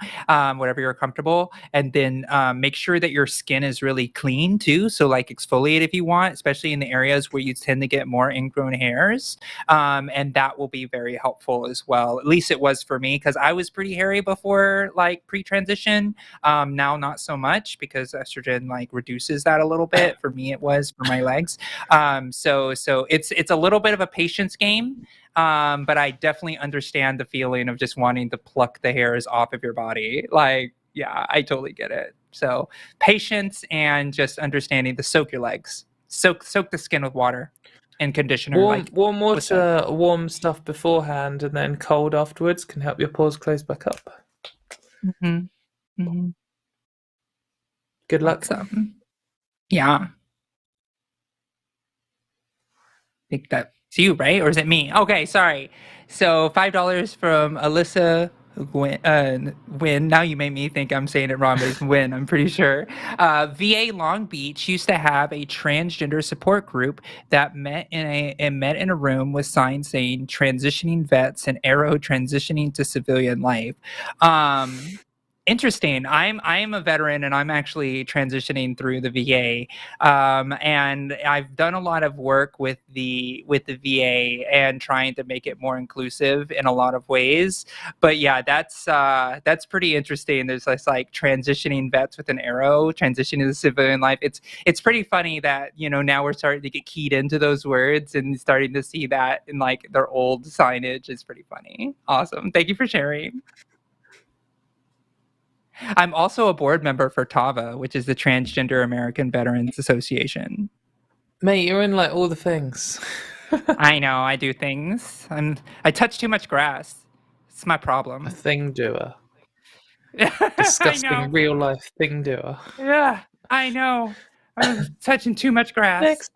whatever you're comfortable. And then make sure that your skin is really clean too. So like exfoliate if you want, especially in the areas where you tend to get more ingrown hairs. And that will be very helpful as well. At least it was for me, because I was pretty hairy before, like pre-transition. Now not so much, because estrogen like reduces that a little bit. For me, it was for my legs. So it's a little bit of a patience game, but I definitely understand the feeling of just wanting to pluck the hairs off of your body. Like, yeah, I totally get it. So patience and just understanding to soak your legs, soak the skin with water and conditioner. Warm water, warm stuff beforehand, and then cold afterwards can help your pores close back up. Mm-hmm. Mm-hmm. Good luck. Yeah. I think that's you, right? Or is it me? Okay, sorry. So $5 from Alyssa Win. Now you made me think I'm saying it wrong, but it's Win, I'm pretty sure. VA Long Beach used to have a transgender support group that met in a room with signs saying transitioning vets and arrow transitioning to civilian life. Interesting. I'm a veteran, and I'm actually transitioning through the VA, and I've done a lot of work with the VA and trying to make it more inclusive in a lot of ways. But yeah, that's pretty interesting. There's this like transitioning vets with an arrow, transitioning to civilian life. It's pretty funny that now we're starting to get keyed into those words and starting to see that in like their old signage. Is pretty funny. Awesome. Thank you for sharing. I'm also a board member for TAVA, which is the Transgender American Veterans Association. Mate, you're in like all the things. I know, I do things. I touch too much grass. It's my problem. A thing doer. I Disgusting know. real life thing doer. Yeah, I know. I'm touching too much grass. Next.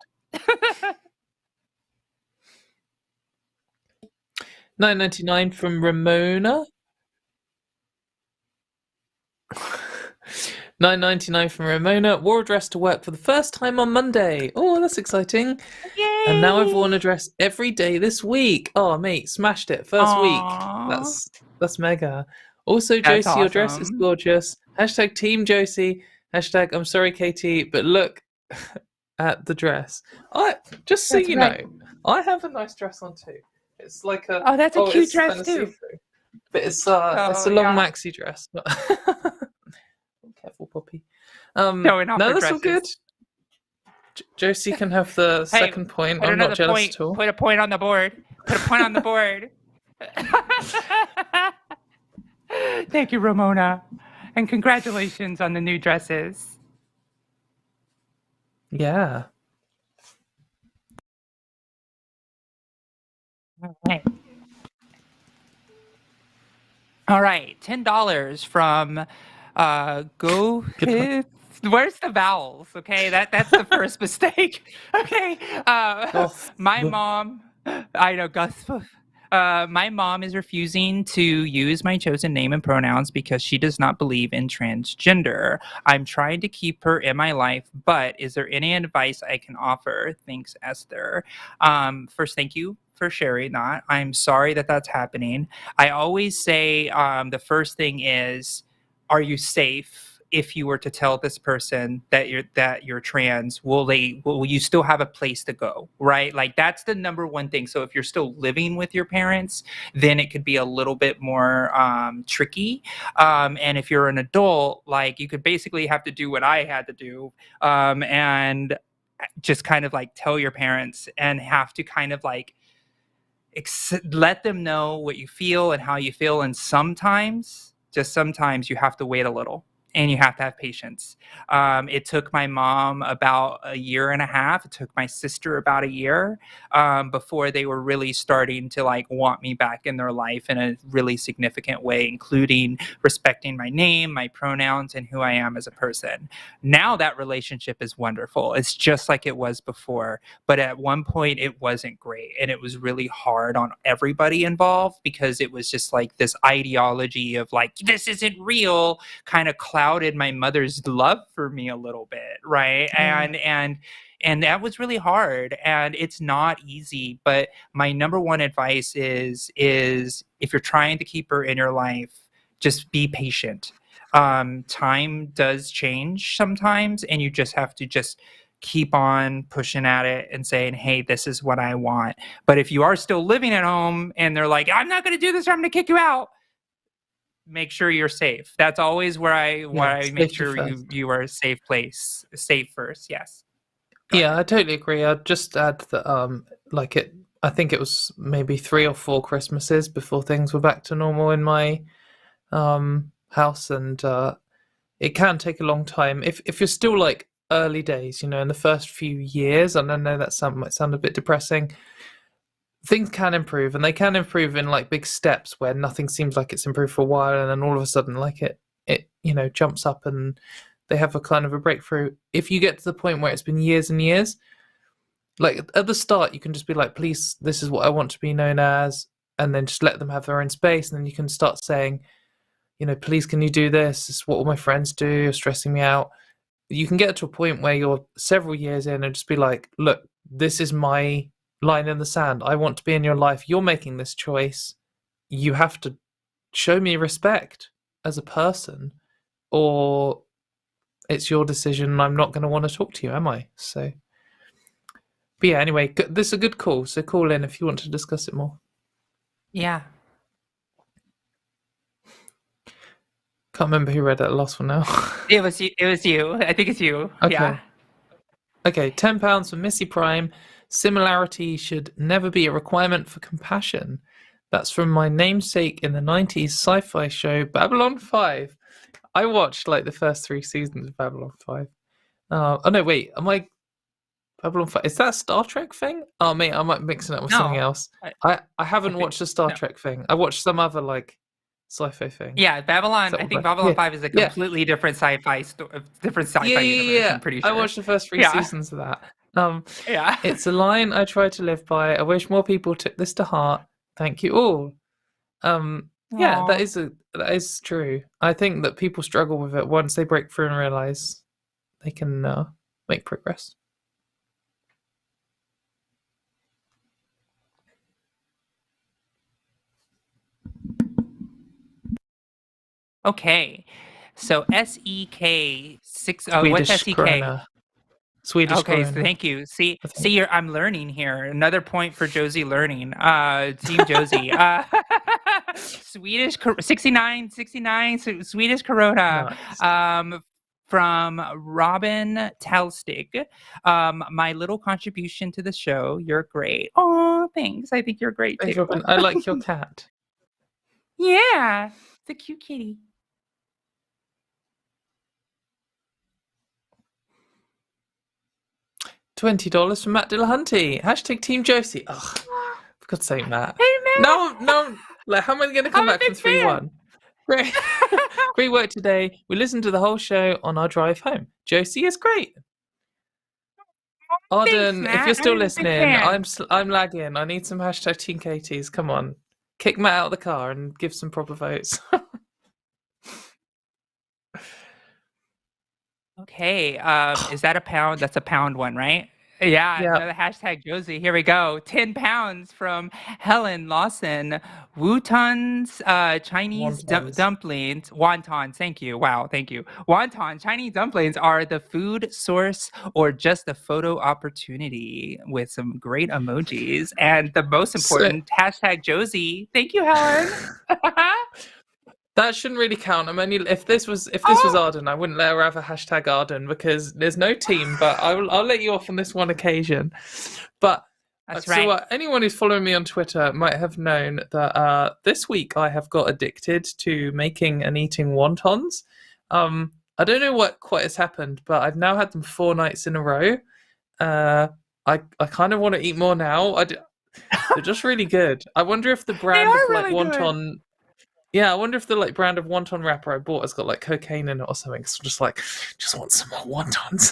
$9.99 from Ramona. $9.99 from Ramona. Wore a dress to work for the first time on Monday. Oh, that's exciting. Yay! And now I've worn a dress every day this week. Oh, mate, smashed it. First week. That's mega. Also, That's Josie, your dress is awesome. gorgeous. Hashtag Team Josie. Hashtag I'm sorry, Katie, but look at the dress. Just so That's you right. know, I have a nice dress on too. It's like a that's a cute it's dress kinda too. see-through. But it's a long yeah. maxi dress. Careful, puppy. Showing off No, her that's all good. dresses. Josie can have the second point. Put I'm not another jealous point. at all. Put a point on the board. Put a point on the board. Thank you, Ramona. And congratulations on the new dresses. Yeah. All right. $10 from Go. Where's the vowels? Okay, that's the first mistake. Okay. My mom, I know, Gus. My mom is refusing to use my chosen name and pronouns because she does not believe in transgender. I'm trying to keep her in my life, but is there any advice I can offer? Thanks, Esther. First, thank you for sharing that. I'm sorry that that's happening. I always say the first thing is, are you safe? If you were to tell this person that you're trans, will you still have a place to go, right? Like that's the number one thing. So if you're still living with your parents, then it could be a little bit more tricky. And if you're an adult, like you could basically have to do what I had to do, and just kind of like tell your parents and have to kind of like let them know what you feel and how you feel. And sometimes, just sometimes, you have to wait a little. And you have to have patience. It took my mom about a year and a half. It took my sister about a year before they were really starting to like want me back in their life in a really significant way, including respecting my name, my pronouns, and who I am as a person. Now that relationship is wonderful. It's just like it was before. But at one point, it wasn't great. And it was really hard on everybody involved because it was just like this ideology of like, this isn't real, kind of clouded my mother's love for me a little bit, right? And that was really hard, and it's not easy. But my number one advice is if you're trying to keep her in your life, just be patient. Time does change sometimes, and you just have to just keep on pushing at it and saying, hey, this is what I want. But if you are still living at home and they're like, I'm not going to do this or I'm going to kick you out, make sure you're safe. That's always where I make sure you are a safe place. Safe first, yes. Go ahead. I totally agree. I'd just add that I think it was maybe 3 or 4 Christmases before things were back to normal in my house, and it can take a long time. If you're still like early days, in the first few years, and I know that might sound a bit depressing, things can improve, and they can improve in like big steps where nothing seems like it's improved for a while, and then all of a sudden like it jumps up and they have a kind of a breakthrough. If you get to the point where it's been years and years, like at the start you can just be like, please, this is what I want to be known as, and then just let them have their own space, and then you can start saying, please, can you do this? This is what all my friends do, you're stressing me out. You can get to a point where you're several years in and just be like, look, this is my line in the sand. I want to be in your life. You're making this choice. You have to show me respect as a person, or it's your decision and I'm not going to want to talk to you, am I? So, but yeah, anyway, this is a good call. So call in if you want to discuss it more. Yeah. Can't remember who read that last one now. It was you. I think it's you. Okay. Yeah. Okay, £10 for Missy Prime. Similarity should never be a requirement for compassion. That's from my namesake in the 90s sci-fi show Babylon 5. I watched like the first 3 seasons of Babylon 5. Oh no, wait, am I Babylon 5? Is that a Star Trek thing? Oh mate, I might be mixing it with something No, else. I I haven't think watched a Star no. Trek thing. I watched some other like sci-fi thing. Yeah, Is Babylon. that I what think that- Babylon yeah. 5 is a Yeah. completely different sci-fi universe. Yeah. I'm pretty I sure. watched the first 3 Yeah. seasons of that. Yeah. It's a line I try to live by. I wish more people took this to heart. Thank you all. Yeah, Aw. that is true. I think that people struggle with it once they break through and realize they can make progress. Okay. So SEK 6. What's Swedish SEK? krona. Swedish Okay, krona. so thank you. See, I think. I'm learning here. Another point for Josie learning. Team Josie. Swedish 69 Swedish Corona. Nice. From Robin Telstig. My little contribution to the show. You're great. Oh, thanks. I think you're great Thanks, too. Robin. I like your cat. Yeah, it's a cute kitty. $20 from Matt Dillahunty. Hashtag Team Josie. Ugh, for God's sake, Matt. Hey, Matt. No. Like, how am I going to come I'm a back from big fan. 3-1? Great work today. We listened to the whole show on our drive home. Josie is great. Arden, Matt. if you're still I'm a big listening, fan. I'm lagging. I need some hashtag Team Katie's. Come on. Kick Matt out of the car and give some proper votes. Okay, is that a pound? That's a pound one, right? Yeah, Yep. another hashtag Josie. Here we go. 10 pounds from Helen Lawson. Wontons, Chinese Wontons. dumplings. Wontons, thank you. Wow, thank you. Wonton, Chinese dumplings are the food source or just a photo opportunity with some great emojis. And the most important, hashtag Josie. Thank you, Helen. That shouldn't really count. I'm only if this was Arden, I wouldn't let her have a hashtag Arden because there's no team. But I'll let you off on this one occasion. But That's so right. anyone who's following me on Twitter might have known that this week I have got addicted to making and eating wontons. I don't know what quite has happened, but I've now had them 4 nights in a row. I kind of want to eat more now. They're just really good. I wonder if the brand of like really good. wonton. Yeah, I wonder if the like brand of wonton wrapper I bought has got like cocaine in it or something. So just want some more wontons.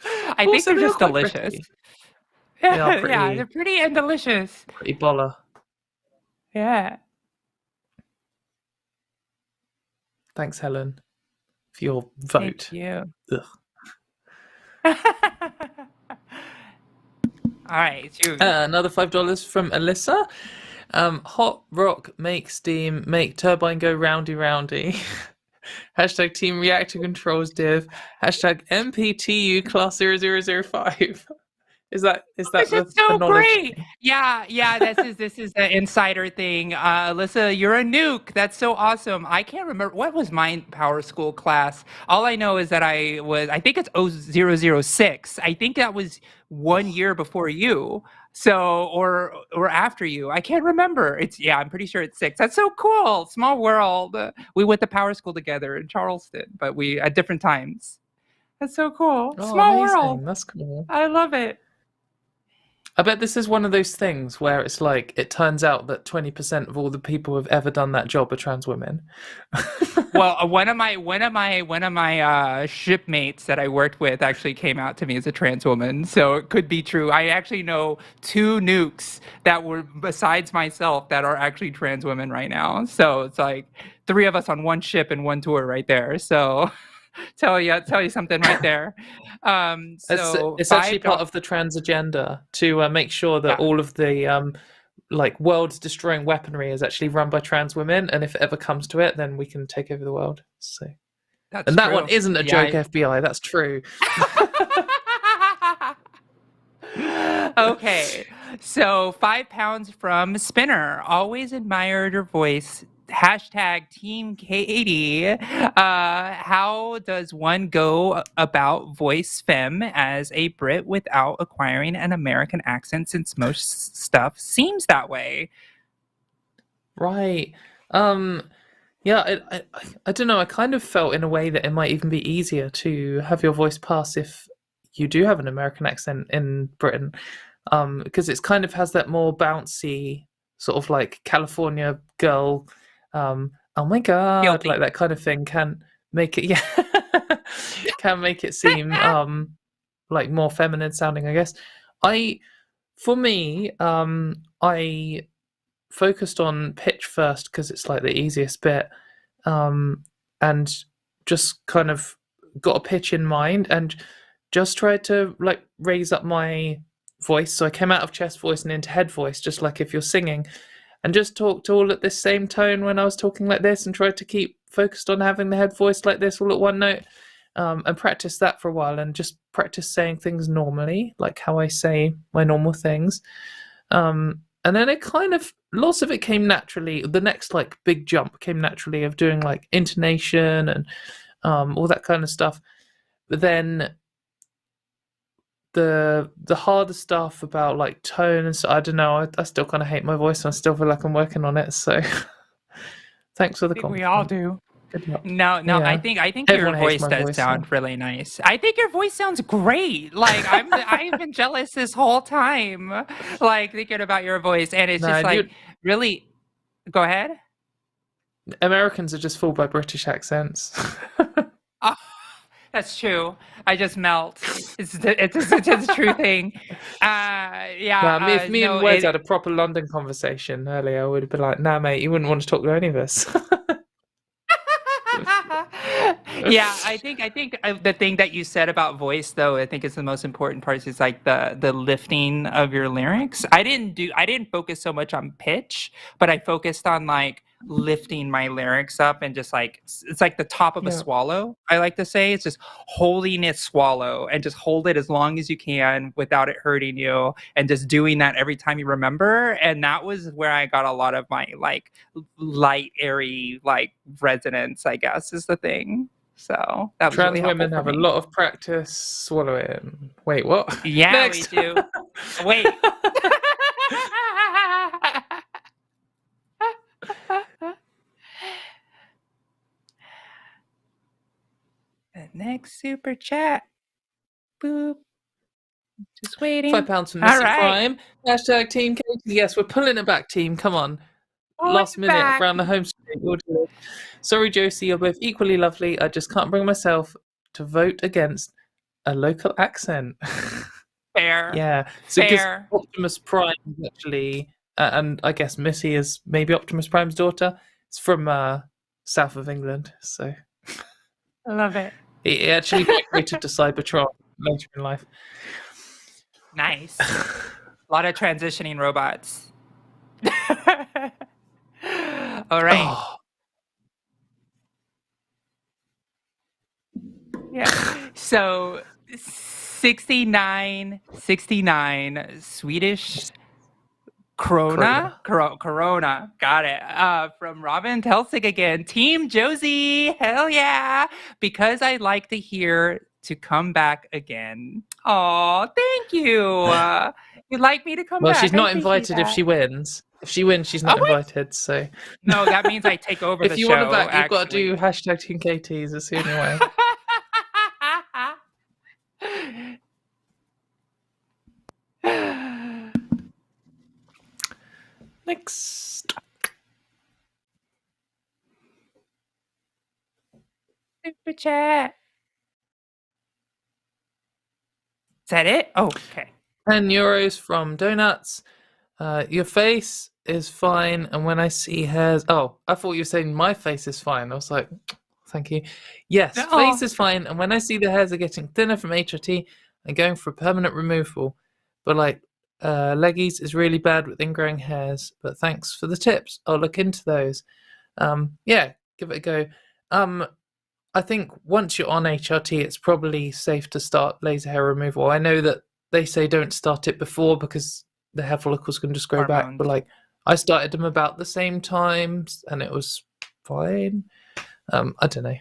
I think they're just delicious. Pretty. They are pretty, yeah, they're pretty and delicious. pretty baller. Yeah. Thanks, Helen, for your vote. Thank you. Ugh. All right, it's you. Another $5 from Alyssa. Hot rock, make steam, make turbine go roundy roundy. Hashtag team reactor controls div. Hashtag MPTU class 0005. Is that This the is so knowledge great. thing? Yeah. This is the insider thing. Alyssa, you're a nuke. That's so awesome. I can't remember what was my power school class. All I know is that I think it's 006. I think that was 1 year before you. So or after you. I can't remember. I'm pretty sure it's 6. That's so cool. Small world. We went to power school together in Charleston, but we at different times. That's so cool. Oh, Small amazing. world. That's cool. I love it. I bet this is one of those things where it's like it turns out that 20% of all the people who've ever done that job are trans women. Well, one of my shipmates that I worked with actually came out to me as a trans woman, so it could be true. I actually know 2 nukes that were besides myself that are actually trans women right now. So it's like 3 of us on one ship and one tour right there. So tell you something right there. So it's actually part of the trans agenda to make sure that all of the like world's destroying weaponry is actually run by trans women, and if it ever comes to it, then we can take over the world. So, and that one isn't a joke, FBI. That's true. Okay, so 5 pounds from Spinner. Always admired your voice. Hashtag Team Katie. How does one go about voice femme as a Brit without acquiring an American accent, since most stuff seems that way? Right. Yeah, I don't know. I kind of felt in a way that it might even be easier to have your voice pass if you do have an American accent in Britain, because it's kind of has that more bouncy sort of like California girl, oh my god, Guilty. like that kind of thing can make it, can make it seem like more feminine sounding, I guess. For me, I focused on pitch first because it's like the easiest bit, and just kind of got a pitch in mind and just tried to like raise up my voice. So I came out of chest voice and into head voice, just like if you're singing, and just talked all at this same tone when I was talking like this, and tried to keep focused on having the head voice like this all at one note, and practice that for a while, and just practice saying things normally, like how I say my normal things. And then it kind of, lots of it came naturally. The next like big jump came naturally of doing like intonation and all that kind of stuff. But then the harder stuff about like tone and so, I don't know. I still kind of hate my voice, and I still feel like I'm working on it. So thanks for the compliment. We all do. No, Yeah. I think Everyone your hates voice my does voice, sound so. really nice. I think your voice sounds great. Like I've been jealous this whole time, like thinking about your voice, and it's No, just like really. Go ahead. Americans are just fooled by British accents. Oh, that's true. I just melt. It's a true thing. Yeah. Nah, if me and Wes had a proper London conversation earlier, I would have been like, nah, mate, you wouldn't want to talk to any of us. Yeah, I think the thing that you said about voice, though, I think is the most important part, is like the lifting of your lyrics. I didn't focus so much on pitch, but I focused on like lifting my lyrics up, and just like it's like the top of a swallow. I like to say it's just holding it swallow, and just hold it as long as you can without it hurting you, and just doing that every time you remember. And that was where I got a lot of my like light, airy like resonance, I guess, is the thing. So that was Trans really women have me. a lot of practice swallowing. Wait, what? Yeah, Next. we do. Wait. The next super chat. Boop. Just waiting. £5 from Missy right. Crime. Hashtag Team Katy. Yes, we're pulling it back, team. Come on. Last minute back. around the home street. Sorry, Josie, you're both equally lovely. I just can't bring myself to vote against a local accent. Fair. Yeah. So Fair. Optimus Prime is actually, and I guess Missy is maybe Optimus Prime's daughter. It's from south of England. So I love it. He actually migrated to Cybertron later in life. Nice. A lot of transitioning robots. All right. Oh. Yeah. So 69 Swedish Corona. Got it. From Robin Telsig again. Team Josie. Hell yeah. Because I'd like to hear to come back again. Oh, thank you. You'd like me to come back? Well, she's not invited if she wins. If she wins, she's not invited. So no, that means I take over the show. If you want her back, you've got to do hashtag Team Katie's. That's the only way. Next. Super chat. Is that it? Oh, okay. €10 from Donuts. Your face is fine, and when I see hairs... Oh, I thought you were saying my face is fine. I was like, thank you. Yes, face is fine, and when I see the hairs are getting thinner from HRT, I'm going for permanent removal. But like, leggies is really bad with ingrowing hairs, but thanks for the tips. I'll look into those. Yeah, give it a go. I think once you're on HRT, it's probably safe to start laser hair removal. I know that they say don't start it before because the hair follicles can just grow back, but like I started them about the same time and it was fine. I don't know.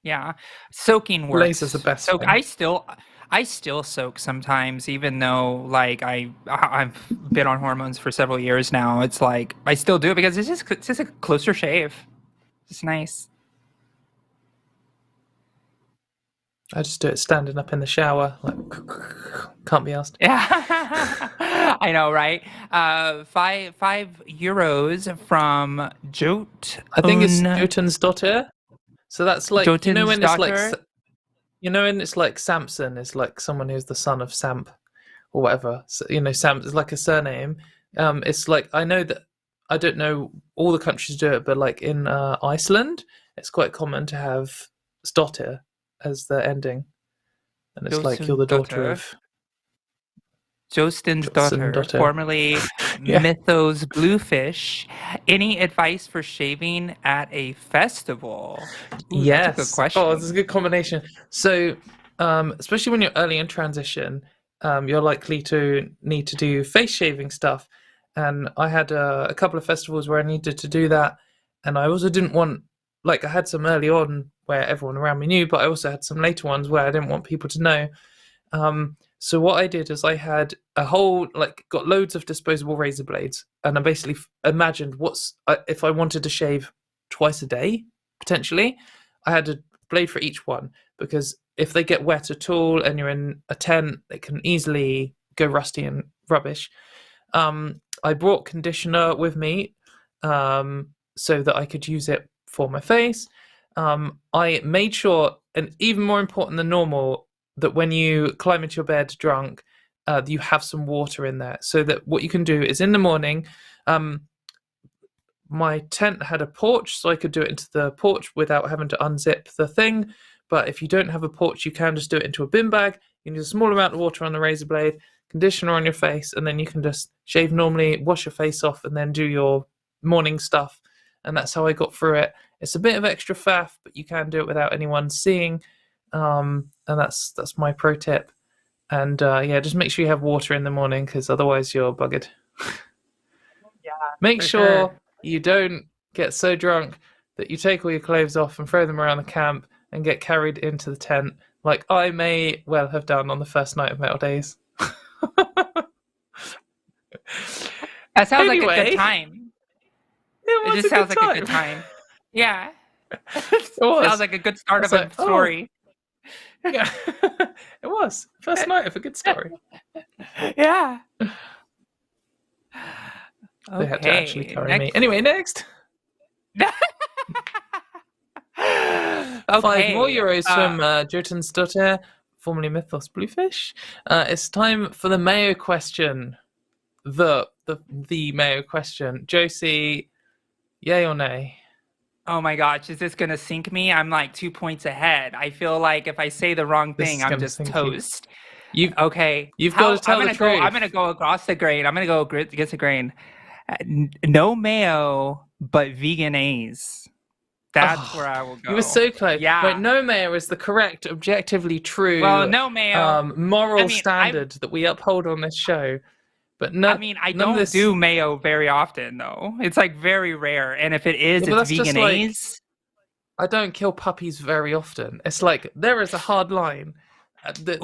Yeah, soaking works. Laser's the best. Soak. I still soak sometimes, even though like I've been on hormones for several years now. It's like I still do it because it's just a closer shave. It's nice. I just do it standing up in the shower, like can't be asked. Yeah, I know, right? €5 from Jot. I think it's Jotun's daughter. So that's like Jotun's you know when it's daughter? like when it's like Samson is like someone who's the son of Samp or whatever. So, Samp is like a surname. It's like I know that I don't know all the countries do it, but like in Iceland, it's quite common to have Stotter as the ending, and it's like you're the daughter of Jostin's daughter, formerly Mythos Bluefish. Any advice for shaving at a festival? Ooh, yes, that's a good question. Oh, this is a good combination. So, especially when you're early in transition, you're likely to need to do face shaving stuff. And I had a couple of festivals where I needed to do that, and I also didn't want, like, I had some early on where everyone around me knew, but I also had some later ones where I didn't want people to know. So what I did is I had got loads of disposable razor blades, and I basically imagined if I wanted to shave twice a day, potentially, I had a blade for each one, because if they get wet at all and you're in a tent, they can easily go rusty and rubbish. I brought conditioner with me so that I could use it for my face. I made sure, and even more important than normal, that when you climb into your bed drunk, you have some water in there, so that what you can do is in the morning, my tent had a porch, so I could do it into the porch without having to unzip the thing. But if you don't have a porch, you can just do it into a bin bag. You need a small amount of water on the razor blade, conditioner on your face, and then you can just shave normally, wash your face off, and then do your morning stuff. And that's how I got through it. It's a bit of extra faff, but you can do it without anyone seeing. And that's my pro tip. And just make sure you have water in the morning, because otherwise you're buggered. Yeah. Make sure you don't get so drunk that you take all your clothes off and throw them around the camp and get carried into the tent, like I may well have done on the first night of Metal Days. That sounds like a good time. It just sounds like a good time. Yeah. It sounds like a good start of a story. Yeah. It was. First night of a good story. Yeah. They had to actually carry me. Anyway, next. Okay. €5 more from Jotun's daughter, formerly Mythos Bluefish. It's time for the Mayo question. The Mayo question. Josie, yay or nay? Oh my gosh, is this gonna sink me? I'm like 2 points ahead. I feel like if I say the wrong thing, I'm just toast. You've got to tell the truth. I'm gonna go across the grain. I'm gonna go against the grain. No mayo, but veganese. That's where I will go. You were so close. Yeah. Wait, no mayo is the correct, objectively true. Well, no mayo. Moral standard that we uphold on this show. But no, I don't do mayo very often, though. It's like very rare. And if it is, it's veganese. I don't kill puppies very often. It's like there is a hard line that that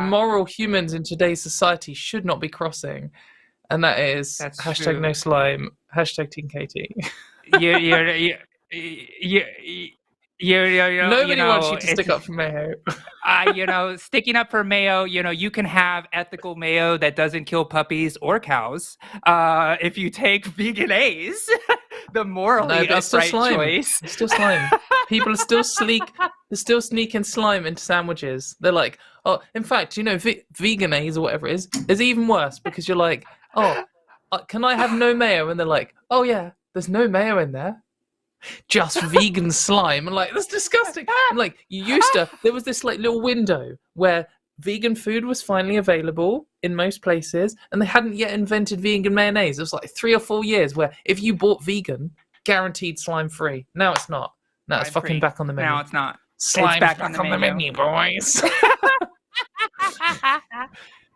moral humans in today's society should not be crossing. And that is hashtag no slime, hashtag Team Katy. Nobody wants you to stick up for mayo. Sticking up for mayo, you can have ethical mayo that doesn't kill puppies or cows. If you take veganese, the morally upright choice. It's still slime. People are still they're still sneaking slime into sandwiches. They're like, oh, in fact, veganese or whatever it is even worse, because you're like, oh, can I have no mayo? And they're like, oh yeah, there's no mayo in there. Just vegan slime. And like, that's disgusting. And like, there was this like little window where vegan food was finally available in most places, and they hadn't yet invented vegan mayonnaise. It was like 3 or 4 years where if you bought vegan, guaranteed slime free. Now it's not. Now it's fucking back on the menu. Now it's not. Slime's back on the menu, boys.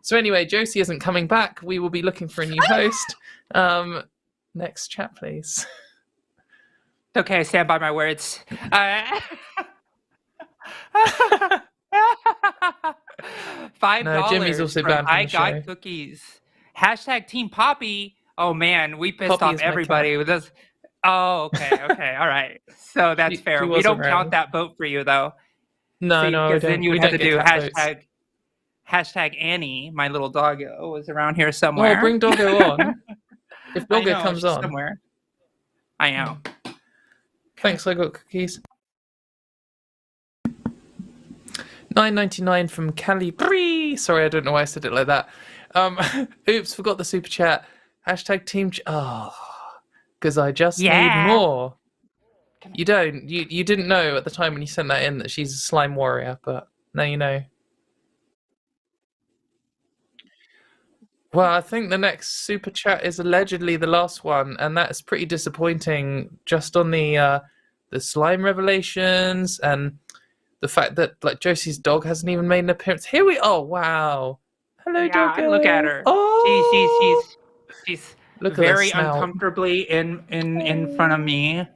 So anyway, Josie isn't coming back. We will be looking for a new host. Next chat, please. Okay, I stand by my words. $5 no, Jimmy's also banned from I the got show. Cookies. Hashtag Team Poppy. Oh man, we pissed Poppy off everybody with this. Oh, okay, all right. So that's fair. We don't count that vote for you, though. No, because then you would have to do hashtag Annie, my little doggo, was around here somewhere. Oh, bring doggo on. If doggo comes on. Somewhere. I know. Thanks, I got cookies. $9.99 from Calibri. Sorry, I don't know why I said it like that. Oops, forgot the super chat. Hashtag team. Because I just need more. You don't. You didn't know at the time when you sent that in that she's a slime warrior, but now you know. Well, I think the next super chat is allegedly the last one, and that's pretty disappointing. Just on the slime revelations and the fact that like Josie's dog hasn't even made an appearance. Here we. Oh wow! Hello, doggo. Look at her. Oh, she's very uncomfortably in front of me.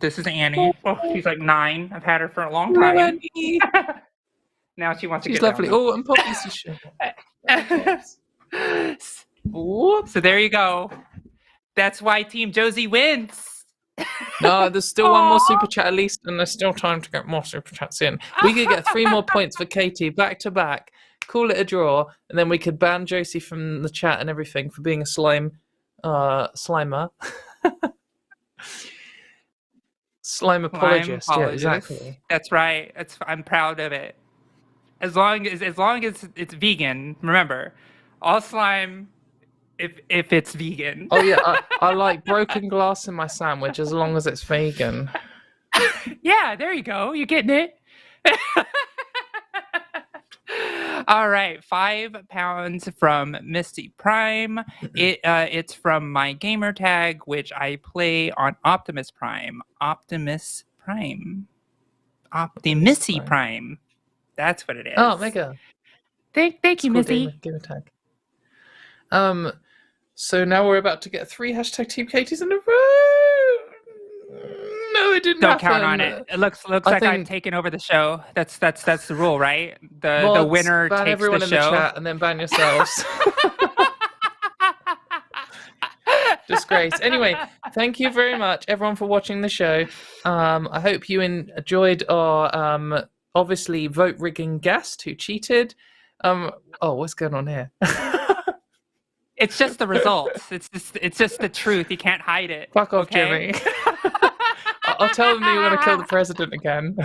This is Annie. Oh, she's like 9. I've had her for a long time. Now she wants to get lovely. down. Oh, and Poppy's So there you go. That's why Team Josie wins. No, there's still one more super chat at least, and there's still time to get more super chats in. We could get 3 more points for Katy back to back, call it a draw, and then we could ban Josie from the chat and everything for being a slimer. Slime apologist. Yeah, exactly. That's right. I'm proud of it. As long as it's vegan. Remember, all slime if it's vegan. Oh yeah, I like broken glass in my sandwich as long as it's vegan. Yeah, there you go. You're getting it. All right, 5 pounds from Misty Prime. It's from my gamer tag, which I play on Optimus Prime. Optimus Prime. Optimissy Prime. That's what it is. Oh, mega. Thank you, Missy. Gamer tag. So now we're about to get 3 hashtag Team Katys in a row. No, it didn't Don't happen. count on it. It looks like I've taken over the show. That's the rule, right? The winner ban takes everyone the in show. the chat and then ban yourselves. Disgrace. Anyway, thank you very much, everyone, for watching the show. I hope you enjoyed our obviously vote rigging guest who cheated. What's going on here? It's just the results. It's just the truth. You can't hide it. Fuck off, okay? Jimmy. I'll tell them that you're going to kill the president again.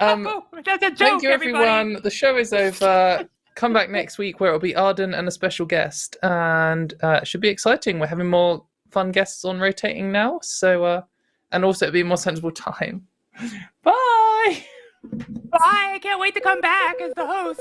Oh no! That's a joke. Thank you, everybody. everyone. The show is over. Come back next week where it'll be Arden and a special guest, and it should be exciting. We're having more fun guests on rotating now, so and also it'll be a more sensible time. Bye. Bye. I can't wait to come back as the host.